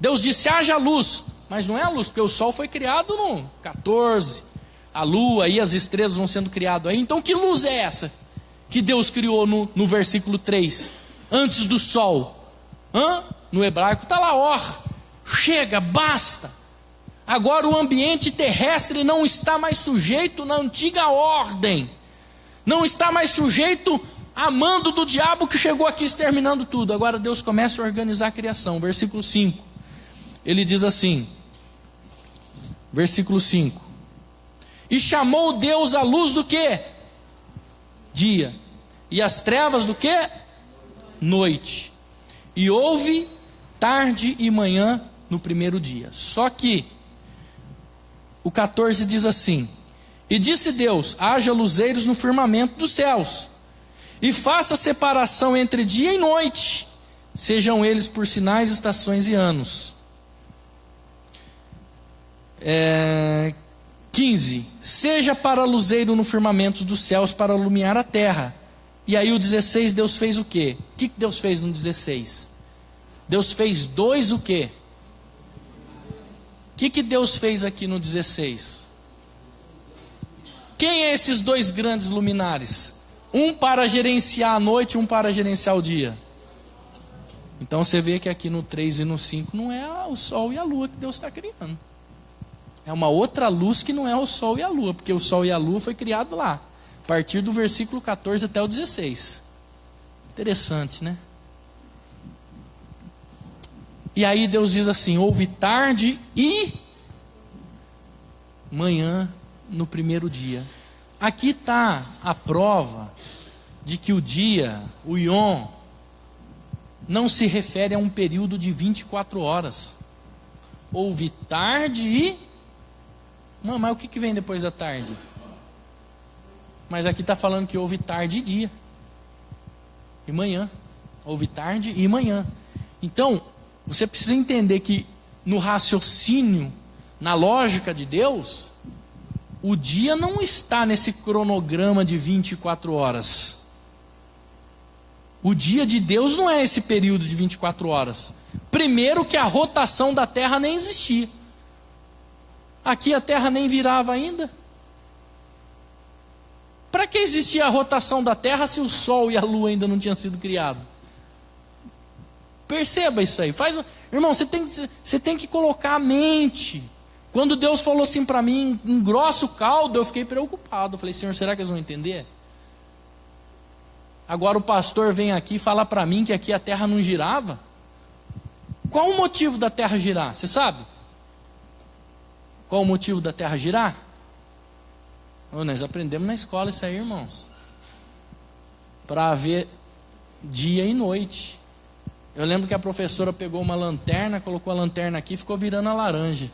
Deus disse haja luz, mas não é a luz, porque o sol foi criado no 14, a lua e as estrelas vão sendo criadas aí. Então que luz é essa que Deus criou no versículo 3, antes do sol? No hebraico está lá or, chega, basta. Agora o ambiente terrestre não está mais sujeito na antiga ordem, não está mais sujeito a mando do diabo que chegou aqui exterminando tudo. Agora Deus começa a organizar a criação. Versículo 5, ele diz assim, versículo 5, e chamou Deus a luz do quê? Dia, e as trevas do quê? Noite, e houve tarde e manhã no primeiro dia. Só que o 14 diz assim, e disse Deus, haja luzeiros no firmamento dos céus, e faça separação entre dia e noite, sejam eles por sinais, estações e anos. 15, seja para luzeiro no firmamento dos céus, para iluminar a terra. E aí o 16, Deus fez o quê? O que Deus fez no 16? Deus fez dois o quê? O que Deus fez aqui no 16? Quem é esses dois grandes luminares? Um para gerenciar a noite, um para gerenciar o dia. Então você vê que aqui no 3 e no 5 não é o sol e a lua que Deus está criando. É uma outra luz que não é o sol e a lua, porque o sol e a lua foi criado lá, a partir do versículo 14 até o 16. Interessante, né? E aí Deus diz assim, houve tarde e manhã no primeiro dia. Aqui está a prova de que o dia, o Yom, não se refere a um período de 24 horas. Houve tarde e... Mas o que vem depois da tarde? Mas aqui está falando que houve tarde e dia. E manhã. Houve tarde e manhã. Então, você precisa entender que no raciocínio, na lógica de Deus, o dia não está nesse cronograma de 24 horas. O dia de Deus não é esse período de 24 horas. Primeiro que a rotação da terra nem existia. Aqui a terra nem virava ainda. Para que existia a rotação da terra se o sol e a lua ainda não tinham sido criados? Perceba isso aí. Irmão, você tem que colocar a mente. Quando Deus falou assim para mim, engrossa o caldo, eu fiquei preocupado. Eu falei, Senhor, será que eles vão entender? Agora o pastor vem aqui e fala para mim que aqui a terra não girava. Qual o motivo da terra girar? Você sabe? Qual o motivo da terra girar? Nós aprendemos na escola isso aí, irmãos. Para haver dia e noite. Eu lembro que a professora pegou uma lanterna, colocou a lanterna aqui e ficou virando a laranja.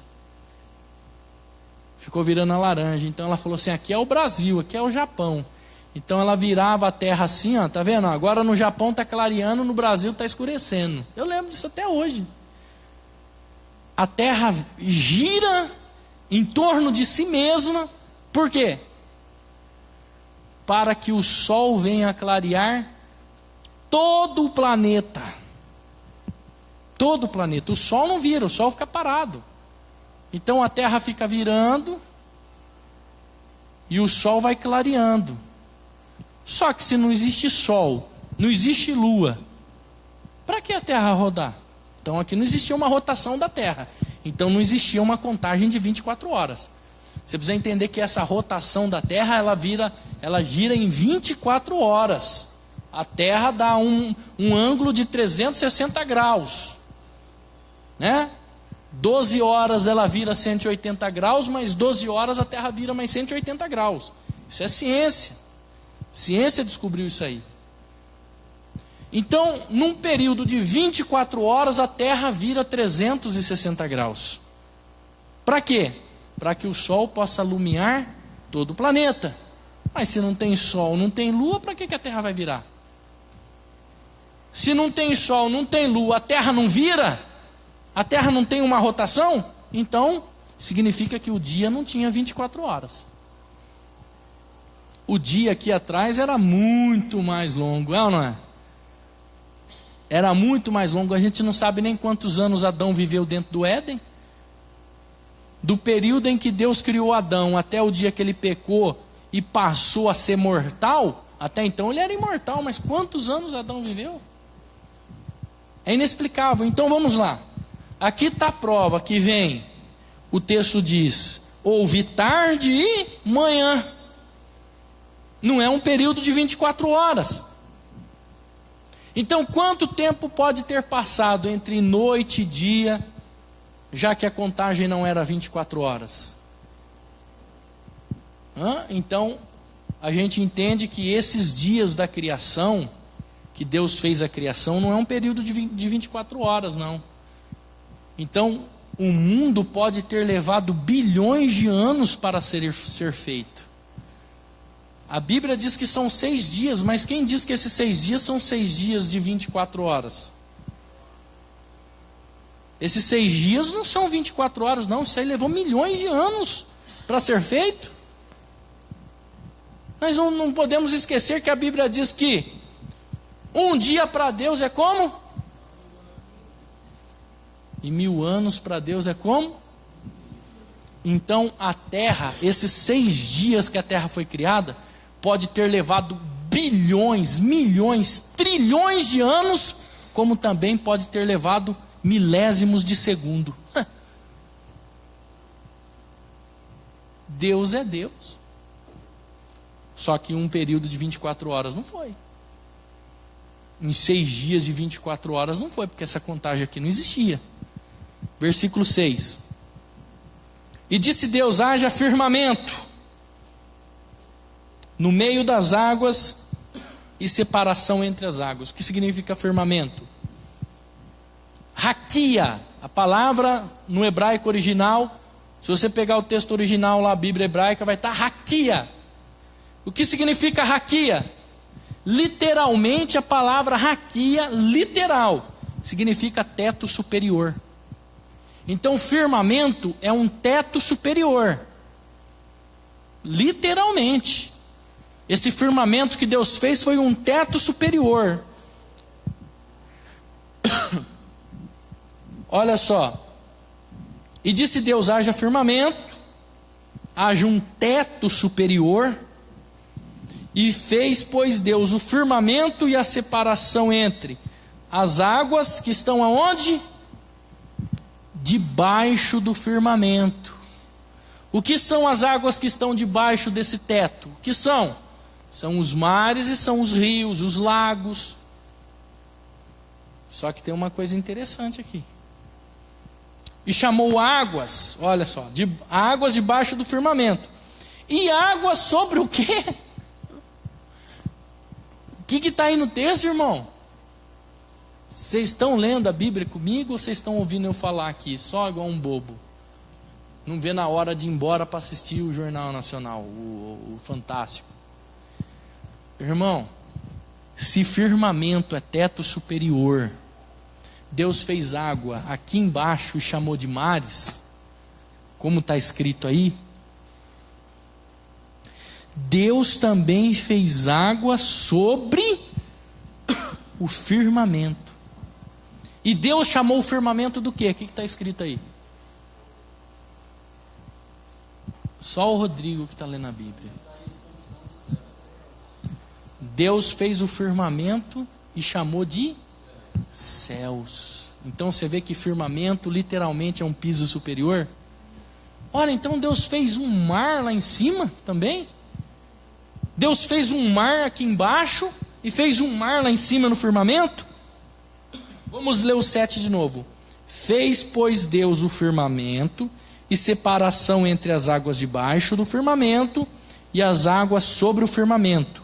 Então ela falou assim, aqui é o Brasil, aqui é o Japão. Então ela virava a terra assim, ó, tá vendo? Agora no Japão está clareando, no Brasil está escurecendo. Eu lembro disso até hoje. A terra gira em torno de si mesma. Por quê? Para que o sol venha a clarear todo o planeta. Todo o planeta. O sol não vira, o sol fica parado. Então a terra fica virando e o sol vai clareando. Só que se não existe sol, não existe lua, para que a terra rodar? Então aqui não existia uma rotação da terra. Então não existia uma contagem de 24 horas. Você precisa entender que essa rotação da Terra, ela gira em 24 horas. A Terra dá um ângulo de 360 graus, né? 12 horas ela vira 180 graus, mais 12 horas a Terra vira mais 180 graus. Isso é ciência. Ciência descobriu isso aí. Então, num período de 24 horas, a Terra vira 360 graus. Para quê? Para que o Sol possa iluminar todo o planeta. Mas se não tem Sol, não tem Lua, para que a Terra vai virar? Se não tem Sol, não tem Lua, a Terra não vira? A Terra não tem uma rotação? Então, significa que o dia não tinha 24 horas. O dia aqui atrás era muito mais longo, é ou não é? Era muito mais longo. A gente não sabe nem quantos anos Adão viveu dentro do Éden. Do período em que Deus criou Adão até o dia que ele pecou e passou a ser mortal, até então ele era imortal, mas quantos anos Adão viveu? É inexplicável. Então vamos lá. Aqui está a prova que vem. O texto diz: houve tarde e manhã. Não é um período de 24 horas. Então, quanto tempo pode ter passado entre noite e dia, já que a contagem não era 24 horas? Então, a gente entende que esses dias da criação, que Deus fez a criação, não é um período de 24 horas, não. Então, o mundo pode ter levado bilhões de anos para ser feito. A Bíblia diz que são 6 dias, mas quem diz que esses 6 dias são 6 dias de 24 horas? Esses 6 dias não são 24 horas, não. Isso aí levou milhões de anos para ser feito. Nós não podemos esquecer que a Bíblia diz que um dia para Deus é como? E 1000 anos para Deus é como? Então a terra, esses 6 dias que a terra foi criada, pode ter levado bilhões, milhões, trilhões de anos, como também pode ter levado milésimos de segundo. Deus é Deus. Só que um período de 24 horas não foi. Em 6 dias de 24 horas não foi, porque essa contagem aqui não existia. Versículo 6. E disse Deus: haja firmamento no meio das águas e separação entre as águas. O que significa firmamento? Raquia, a palavra no hebraico original, se você pegar o texto original lá, a Bíblia hebraica, vai estar raquia. O que significa raquia? Literalmente a palavra raquia, literal, significa teto superior. Então firmamento é um teto superior. Literalmente. Esse firmamento que Deus fez foi um teto superior. Olha só. E disse Deus: haja firmamento, haja um teto superior. E fez, pois, Deus o firmamento e a separação entre as águas que estão aonde? Debaixo do firmamento. O que são as águas que estão debaixo desse teto? O que são? São os mares e são os rios, os lagos. Só que tem uma coisa interessante aqui. E chamou águas, olha só, águas debaixo do firmamento. E águas sobre o quê? O que está aí no texto, irmão? Vocês estão lendo a Bíblia comigo ou vocês estão ouvindo eu falar aqui, só igual um bobo? Não vê na hora de ir embora para assistir o Jornal Nacional, o Fantástico. Irmão, se firmamento é teto superior, Deus fez água aqui embaixo e chamou de mares, como está escrito aí, Deus também fez água sobre o firmamento. E Deus chamou o firmamento do quê? O que está escrito aí? Só o Rodrigo que está lendo a Bíblia. Deus fez o firmamento e chamou de céus. Então você vê que firmamento literalmente é um piso superior. Olha, então Deus fez um mar lá em cima também? Deus fez um mar aqui embaixo e fez um mar lá em cima no firmamento? Vamos ler o 7 de novo. Fez, pois, Deus o firmamento e separação entre as águas debaixo do firmamento e as águas sobre o firmamento.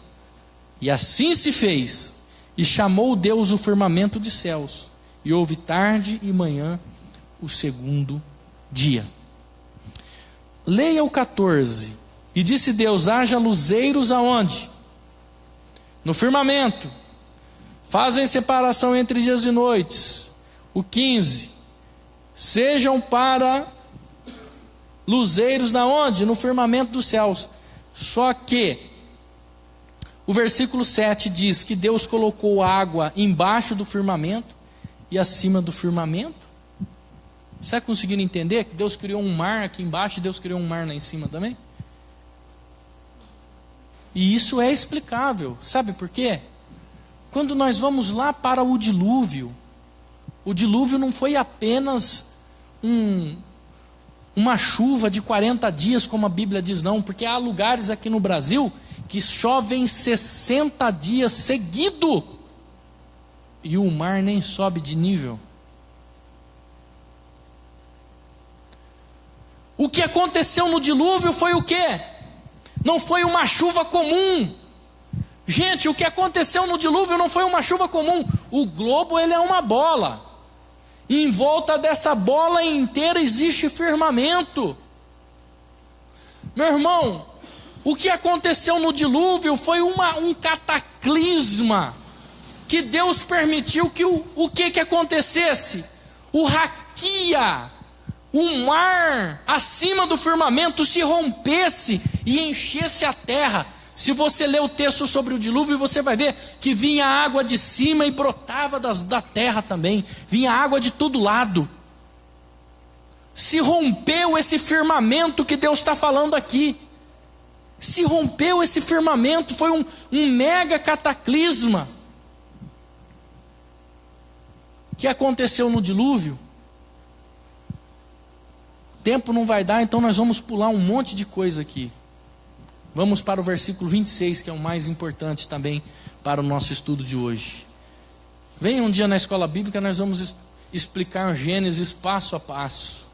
E assim se fez. E chamou Deus o firmamento de céus. E houve tarde e manhã o segundo dia. Leia o 14. E disse Deus: haja luzeiros aonde? No firmamento. Fazem separação entre dias e noites. O 15. Sejam para luzeiros na onde? No firmamento dos céus. Só que o versículo 7 diz que Deus colocou água embaixo do firmamento e acima do firmamento. Você está conseguindo entender que Deus criou um mar aqui embaixo e Deus criou um mar lá em cima também? E isso é explicável. Sabe por quê? Quando nós vamos lá para o dilúvio não foi apenas uma chuva de 40 dias, como a Bíblia diz, não, porque há lugares aqui no Brasil que chovem 60 dias seguido e o mar nem sobe de nível. O que aconteceu no dilúvio foi o quê? Não foi uma chuva comum. Gente, o que aconteceu no dilúvio não foi uma chuva comum. O globo, ele é uma bola. E em volta dessa bola inteira existe firmamento. Meu irmão, o que aconteceu no dilúvio foi um cataclisma que Deus permitiu que o que acontecesse? O raquia, o mar acima do firmamento se rompesse e enchesse a terra. Se você ler o texto sobre o dilúvio, você vai ver que vinha água de cima e brotava da terra também. Vinha água de todo lado. Se rompeu esse firmamento que Deus está falando aqui. Se rompeu esse firmamento, foi um mega cataclisma. O que aconteceu no dilúvio? O tempo não vai dar, então nós vamos pular um monte de coisa aqui. Vamos para o versículo 26, que é o mais importante também para o nosso estudo de hoje. Venha um dia na escola bíblica, nós vamos explicar Gênesis passo a passo.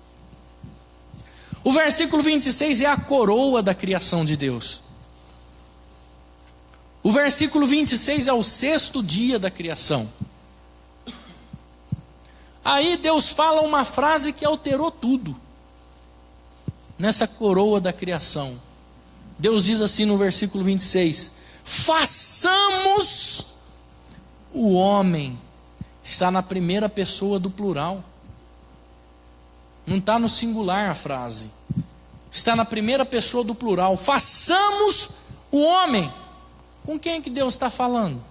O versículo 26 é a coroa da criação de Deus. O versículo 26 é o 6º dia da criação. Aí Deus fala uma frase que alterou tudo. Nessa coroa da criação. Deus diz assim no versículo 26: façamos o homem. Está na primeira pessoa do plural. Não está no singular a frase. Está na primeira pessoa do plural. Façamos o homem. Com quem é que Deus está falando?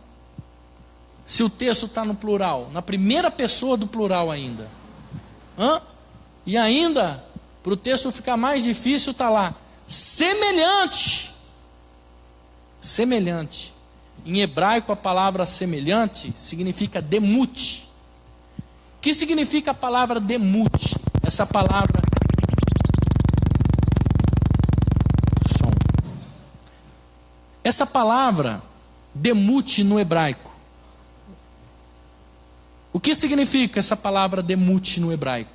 Se o texto está no plural, na primeira pessoa do plural ainda. E ainda, para o texto ficar mais difícil, está lá. Semelhante. Semelhante. Em hebraico a palavra semelhante significa demute. O que significa a palavra demute? Essa palavra. Essa palavra demute no hebraico. O que significa essa palavra demute no hebraico?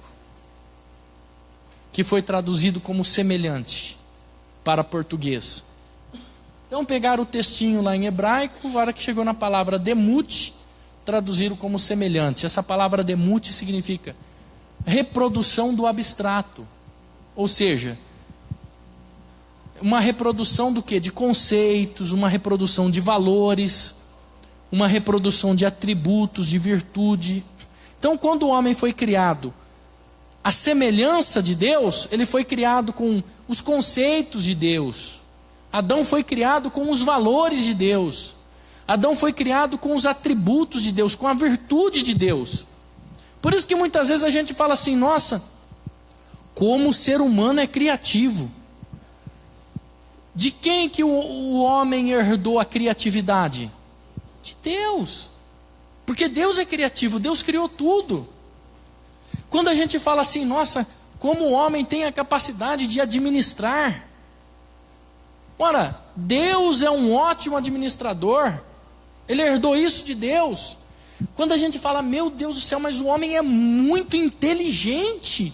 Que foi traduzido como semelhante para português. Então pegaram o textinho lá em hebraico, a hora que chegou na palavra demute, traduziram como semelhante. Essa palavra demute significa reprodução do abstrato. Ou seja, uma reprodução do quê? De conceitos, uma reprodução de valores, uma reprodução de atributos, de virtude. Então quando o homem foi criado à semelhança de Deus, ele foi criado com os conceitos de Deus. Adão foi criado com os valores de Deus. Adão foi criado com os atributos de Deus, com a virtude de Deus. Por isso que muitas vezes a gente fala assim: nossa, como o ser humano é criativo. De quem que o homem herdou a criatividade? De Deus. Porque Deus é criativo, Deus criou tudo. Quando a gente fala assim: nossa, como o homem tem a capacidade de administrar. Ora, Deus é um ótimo administrador. Ele herdou isso de Deus. Quando a gente fala, meu Deus do céu, mas o homem é muito inteligente.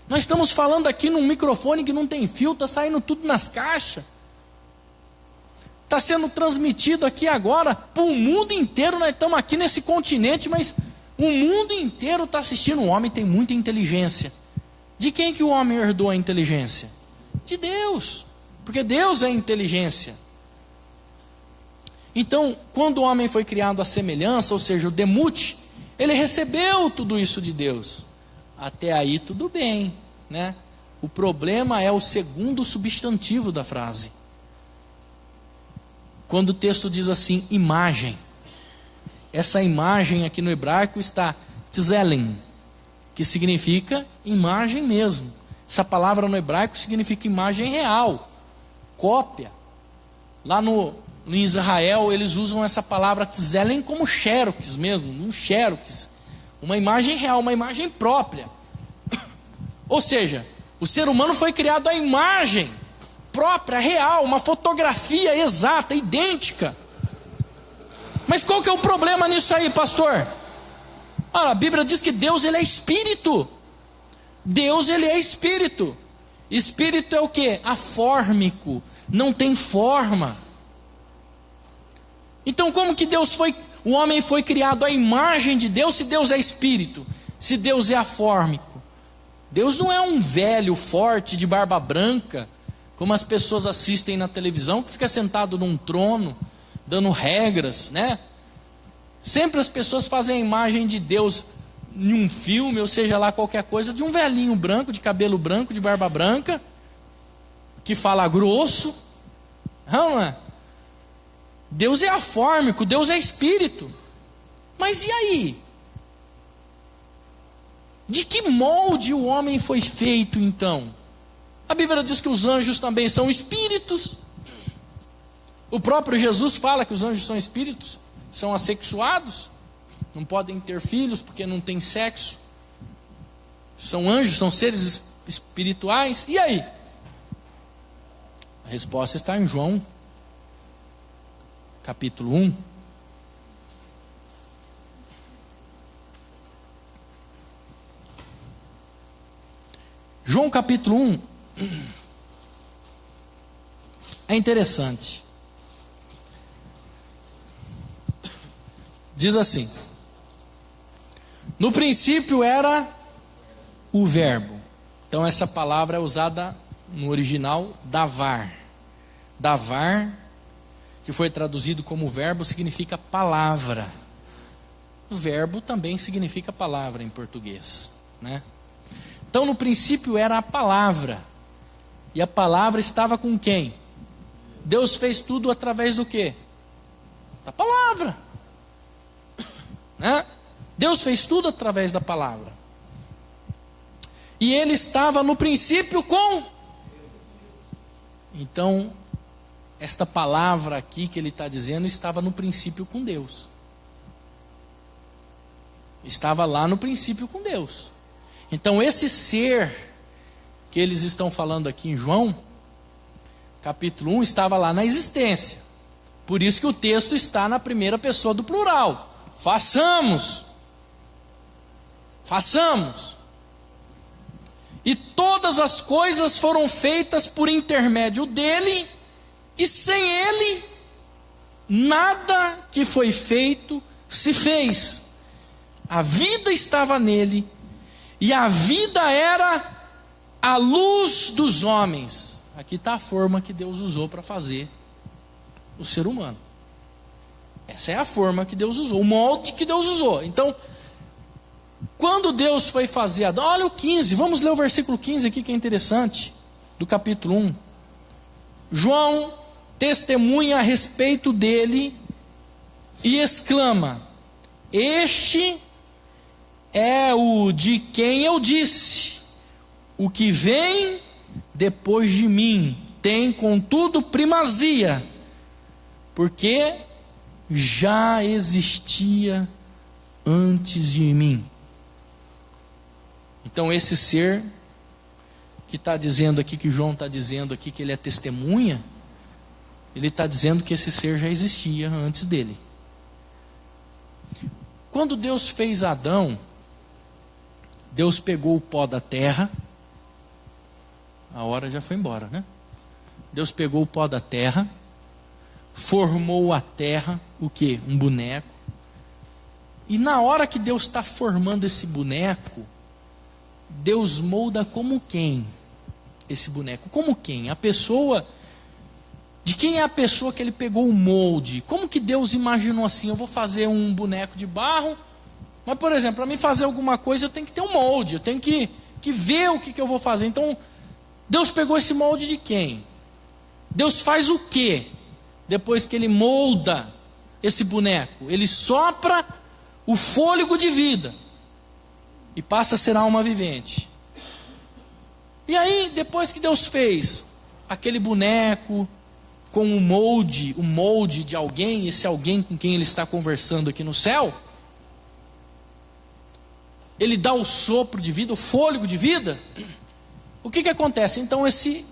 Nós estamos falando aqui num microfone que não tem fio, está saindo tudo nas caixas. Está sendo transmitido aqui agora para o mundo inteiro. Nós estamos aqui nesse continente, mas o mundo inteiro está assistindo. O homem tem muita inteligência. De quem que o homem herdou a inteligência? De Deus. Porque Deus é inteligência. Então, quando o homem foi criado à semelhança, ou seja, o demute, ele recebeu tudo isso de Deus. Até aí tudo bem, né? O problema é o segundo substantivo da frase. Quando o texto diz assim, imagem. Essa imagem aqui no hebraico está tzelen, que significa imagem mesmo. Essa palavra no hebraico significa imagem real, cópia. Lá em Israel eles usam essa palavra tzelen como xerox mesmo, um xerox. Uma imagem real, uma imagem própria. Ou seja, o ser humano foi criado à imagem própria, real, uma fotografia exata, idêntica. Mas qual que é o problema nisso aí, pastor? A Bíblia diz que Deus ele é espírito. Deus ele é espírito. Espírito é o quê? Afórmico, não tem forma. Então como que o homem foi criado à imagem de Deus se Deus é espírito? Se Deus é afórmico? Deus não é um velho forte de barba branca, como as pessoas assistem na televisão, que fica sentado num trono, dando regras, né? Sempre as pessoas fazem a imagem de Deus em um filme, ou seja lá qualquer coisa, de um velhinho branco, de cabelo branco, de barba branca, que fala grosso. Não é? Deus é afórmico, Deus é espírito. Mas e aí? De que molde o homem foi feito então? A Bíblia diz que os anjos também são espíritos. O próprio Jesus fala que os anjos são espíritos, são assexuados, não podem ter filhos porque não tem sexo. São anjos, são seres espirituais. E aí? A resposta está em João, capítulo 1. João capítulo 1 é interessante. Diz assim: no princípio era o verbo. Então essa palavra é usada no original davar. Davar, que foi traduzido como verbo, significa palavra. O verbo também significa palavra em português, né? Então no princípio era a palavra. E a palavra estava com quem? Deus fez tudo através do quê? Da palavra, né? Deus fez tudo através da palavra. E ele estava no princípio com. Então, esta palavra aqui que ele está dizendo estava no princípio com Deus. Estava lá no princípio com Deus. Então esse ser que eles estão falando aqui em João, capítulo 1, estava lá na existência. Por isso que o texto está na primeira pessoa do plural. Façamos. Façamos. E todas as coisas foram feitas por intermédio dele, e sem ele, nada que foi feito se fez. A vida estava nele, e a vida era a luz dos homens. Aqui está a forma que Deus usou para fazer o ser humano. Essa é a forma que Deus usou, o molde que Deus usou. Então, quando Deus foi fazer Adão, olha o 15, vamos ler o versículo 15 aqui que é interessante, do capítulo 1. João testemunha a respeito dele e exclama: este é o de quem eu disse, o que vem depois de mim tem contudo primazia, porque já existia antes de mim. Então esse ser que está dizendo aqui, que João está dizendo aqui que ele é testemunha, ele está dizendo que esse ser já existia antes dele. Quando Deus fez Adão, Deus pegou o pó da terra, a hora já foi embora, né? Deus pegou o pó da terra, formou a terra, o quê? Um boneco. E na hora que Deus está formando esse boneco, Deus molda como quem? Esse boneco, como quem? A pessoa, de quem é a pessoa que ele pegou o molde? Como que Deus imaginou assim, eu vou fazer um boneco de barro, mas por exemplo, para mim fazer alguma coisa eu tenho que ter um molde, eu tenho que ver o que eu vou fazer. Então, Deus pegou esse molde de quem? Deus faz o quê? Depois que ele molda esse boneco, ele sopra o fôlego de vida e passa a ser alma vivente. E aí, depois que Deus fez aquele boneco com o molde de alguém, esse alguém com quem ele está conversando aqui no céu, ele dá o sopro de vida, o fôlego de vida. O que acontece? Então esse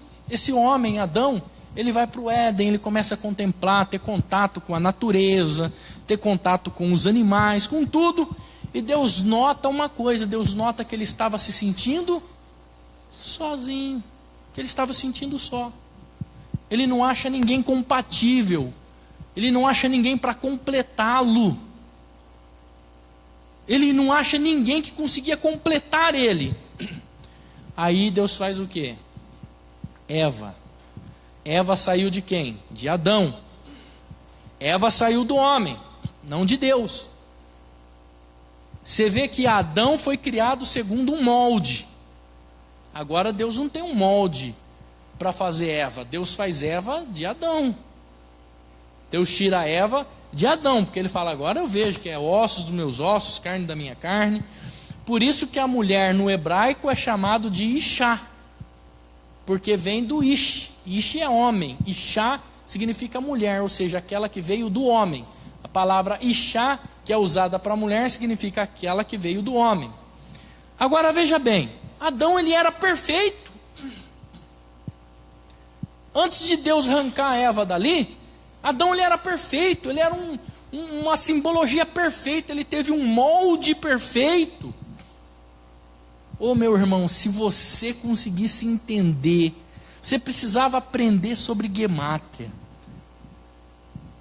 homem, Adão, ele vai para o Éden, ele começa a contemplar, ter contato com a natureza, ter contato com os animais, com tudo. E Deus nota uma coisa, Deus nota que ele estava se sentindo sozinho, que ele estava sentindo só. Ele não acha ninguém compatível, ele não acha ninguém para completá-lo. Ele não acha ninguém que conseguia completar ele. Aí Deus faz o quê? Eva. Eva saiu de quem? De Adão. Eva saiu do homem, não de Deus. Você vê que Adão foi criado segundo um molde. Agora Deus não tem um molde para fazer Eva. Deus faz Eva de Adão. Deus tira Eva de Adão, porque ele fala, agora eu vejo que é ossos dos meus ossos, carne da minha carne. Por isso que a mulher no hebraico é chamado de Ishá, porque vem do Ish. Ish é homem, Ishá significa mulher, ou seja, aquela que veio do homem. A palavra Ishá, que é usada para mulher, significa aquela que veio do homem. Agora veja bem, Adão ele era perfeito. Antes de Deus arrancar Eva dali, Adão ele era perfeito, ele era uma simbologia perfeita, ele teve um molde perfeito. Ô meu irmão, se você conseguisse entender, você precisava aprender sobre Gemátria.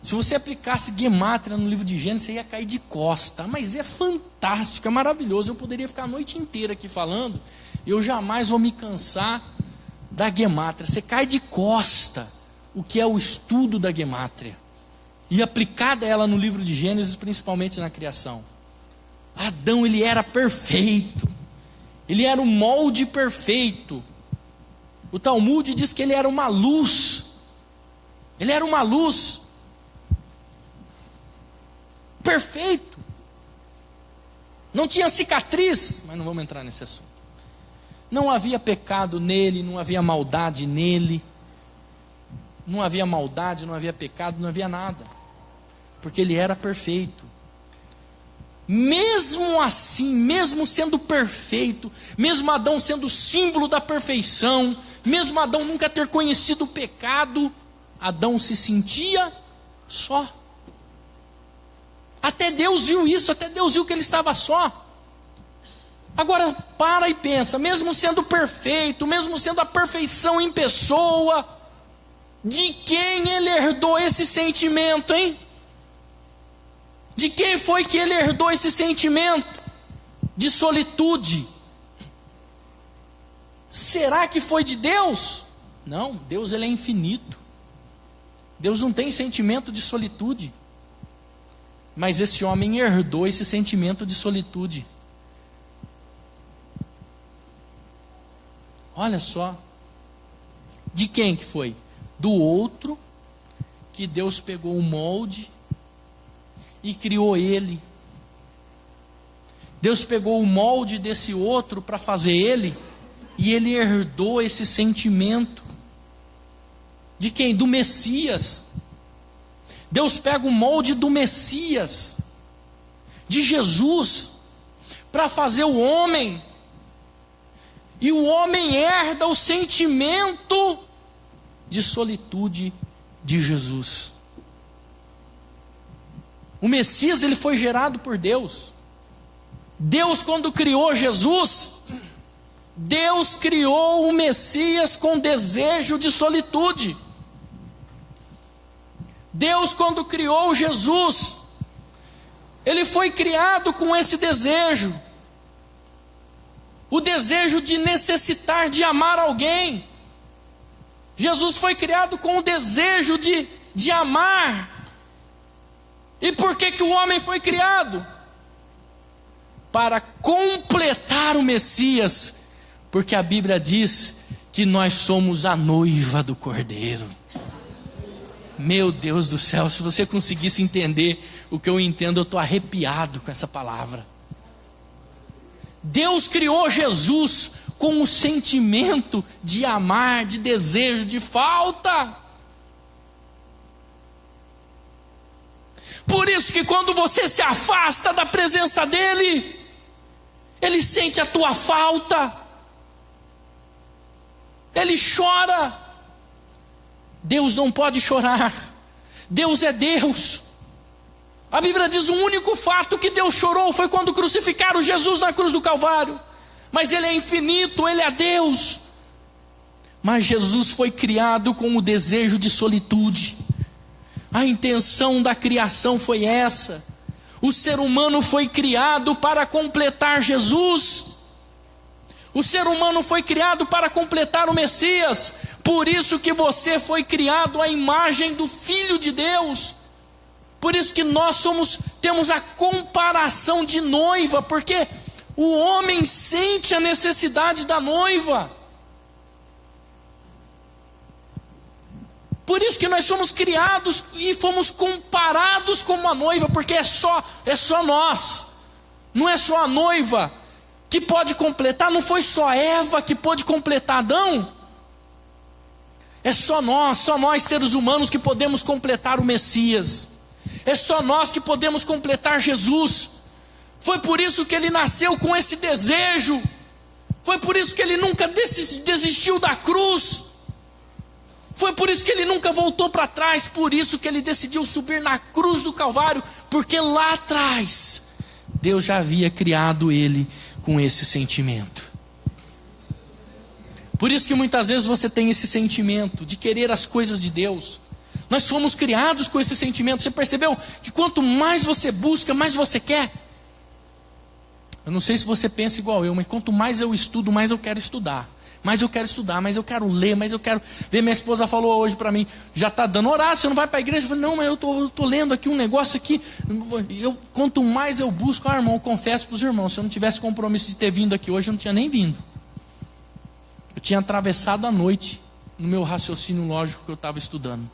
Se você aplicasse Gemátria no livro de Gênesis, você ia cair de costa. Mas é fantástico, é maravilhoso. Eu poderia ficar a noite inteira aqui falando, eu jamais vou me cansar da Gemátria. Você cai de costa o que é o estudo da Gemátria e aplicada ela no livro de Gênesis, principalmente na criação. Adão ele era perfeito, ele era um molde perfeito. O Talmud diz que ele era uma luz, ele era uma luz perfeito, não tinha cicatriz, mas não vamos entrar nesse assunto. Não havia pecado nele, não havia maldade nele, não havia maldade, não havia pecado, não havia nada, porque ele era perfeito. Mesmo assim, mesmo sendo perfeito, mesmo Adão sendo símbolo da perfeição, mesmo Adão nunca ter conhecido o pecado, Adão se sentia só. Até Deus viu isso, até Deus viu que ele estava só. Agora para e pensa, mesmo sendo perfeito, mesmo sendo a perfeição em pessoa, de quem ele herdou esse sentimento, hein? De quem foi que ele herdou esse sentimento de solitude? Será que foi de Deus? Não, Deus ele é infinito. Deus não tem sentimento de solitude. Mas esse homem herdou esse sentimento de solitude. Olha só. De quem que foi? Do outro, que Deus pegou o molde e criou ele. Deus pegou o molde desse outro para fazer ele, e ele herdou esse sentimento. De quem? Do Messias. Deus pega o molde do Messias, de Jesus, para fazer o homem. E o homem herda o sentimento de solitude de Jesus. O Messias, ele foi gerado por Deus. Deus, quando criou Jesus, Deus criou o Messias com desejo de solitude. Deus, quando criou Jesus, ele foi criado com esse desejo. O desejo de necessitar de amar alguém. Jesus foi criado com o desejo de amar. E por que o homem foi criado? Para completar o Messias. Porque a Bíblia diz que nós somos a noiva do Cordeiro. Meu Deus do céu, se você conseguisse entender o que eu entendo, eu estou arrepiado com essa palavra. Deus criou Jesus com o sentimento de amar, de desejo, de falta. Por isso que quando você se afasta da presença dEle, Ele sente a tua falta. Ele chora. Deus não pode chorar. Deus é Deus. A Bíblia diz: o único fato que Deus chorou foi quando crucificaram Jesus na cruz do Calvário. Mas Ele é infinito, Ele é Deus. Mas Jesus foi criado com o desejo de solitude. A intenção da criação foi essa. O ser humano foi criado para completar Jesus. O ser humano foi criado para completar o Messias. Por isso que você foi criado à imagem do Filho de Deus. Por isso que nós temos a comparação de noiva, porque o homem sente a necessidade da noiva. Por isso que nós somos criados e fomos comparados como a noiva, porque é só nós. Não é só a noiva que pode completar, não foi só Eva que pôde completar Adão. É só nós seres humanos que podemos completar o Messias. É só nós que podemos completar Jesus. Foi por isso que Ele nasceu com esse desejo. Foi por isso que Ele nunca desistiu da cruz. Foi por isso que Ele nunca voltou para trás. Por isso que Ele decidiu subir na cruz do Calvário. Porque lá atrás Deus já havia criado Ele com esse sentimento. Por isso que muitas vezes você tem esse sentimento de querer as coisas de Deus. Nós fomos criados com esse sentimento. Você percebeu que quanto mais você busca, mais você quer? Eu não sei se você pensa igual eu, mas quanto mais eu estudo, mais eu quero estudar. Mais eu quero estudar, mais eu quero ler, mais eu quero ver. Minha esposa falou hoje para mim: já está dando horário, você não vai para a igreja? Eu falei: não, mas eu tô lendo aqui um negócio aqui. Quanto mais eu busco, irmão, eu confesso para os irmãos, se eu não tivesse compromisso de ter vindo aqui hoje, eu não tinha nem vindo. Eu tinha atravessado a noite no meu raciocínio lógico que eu estava estudando.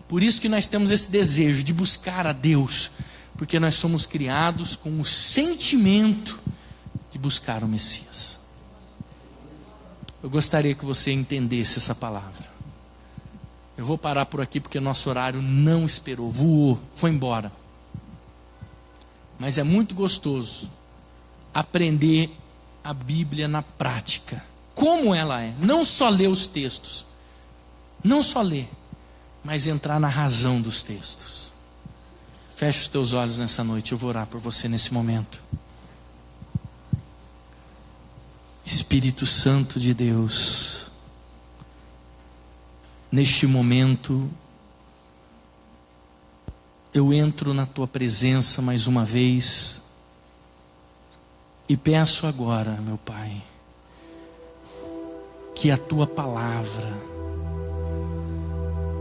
Por isso que nós temos esse desejo de buscar a Deus, porque nós somos criados com o sentimento de buscar o Messias. Eu gostaria que você entendesse essa palavra. Eu vou parar por aqui porque nosso horário não esperou, voou, foi embora. Mas é muito gostoso aprender a Bíblia na prática, como ela é. Não só ler os textos, não só ler, mas entrar na razão dos textos. Feche os teus olhos nessa noite, eu vou orar por você nesse momento. Espírito Santo de Deus, neste momento, eu entro na Tua presença mais uma vez e peço agora, meu Pai, que a Tua palavra,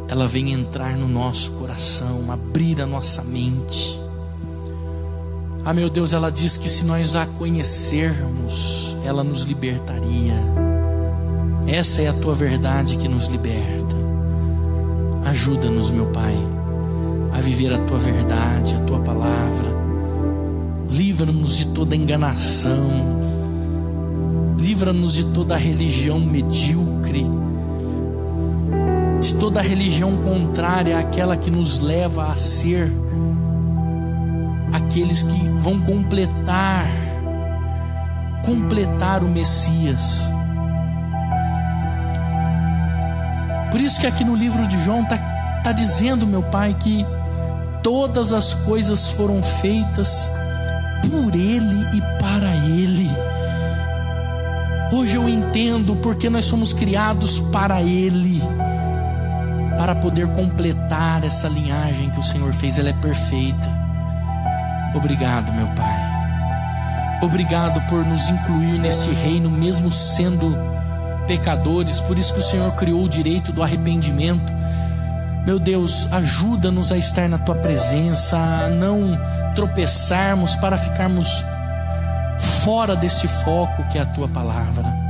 ela venha entrar no nosso coração, abrir a nossa mente. Ah, meu Deus, ela diz que se nós a conhecermos, ela nos libertaria. Essa é a Tua verdade que nos liberta. Ajuda-nos, meu Pai, a viver a Tua verdade, a Tua palavra. Livra-nos de toda enganação. Livra-nos de toda religião medíocre, de toda religião contrária àquela que nos leva a ser aqueles que vão completar completar o Messias. Por isso que aqui no livro de João está dizendo, meu Pai, que todas as coisas foram feitas por Ele e para Ele. Hoje eu entendo porque nós somos criados para Ele, para poder completar essa linhagem que o Senhor fez. Ela é perfeita. Obrigado, meu Pai. Obrigado por nos incluir neste reino, mesmo sendo pecadores. Por isso que o Senhor criou o direito do arrependimento. Meu Deus, ajuda-nos a estar na Tua presença, a não tropeçarmos, para ficarmos fora desse foco que é a Tua palavra.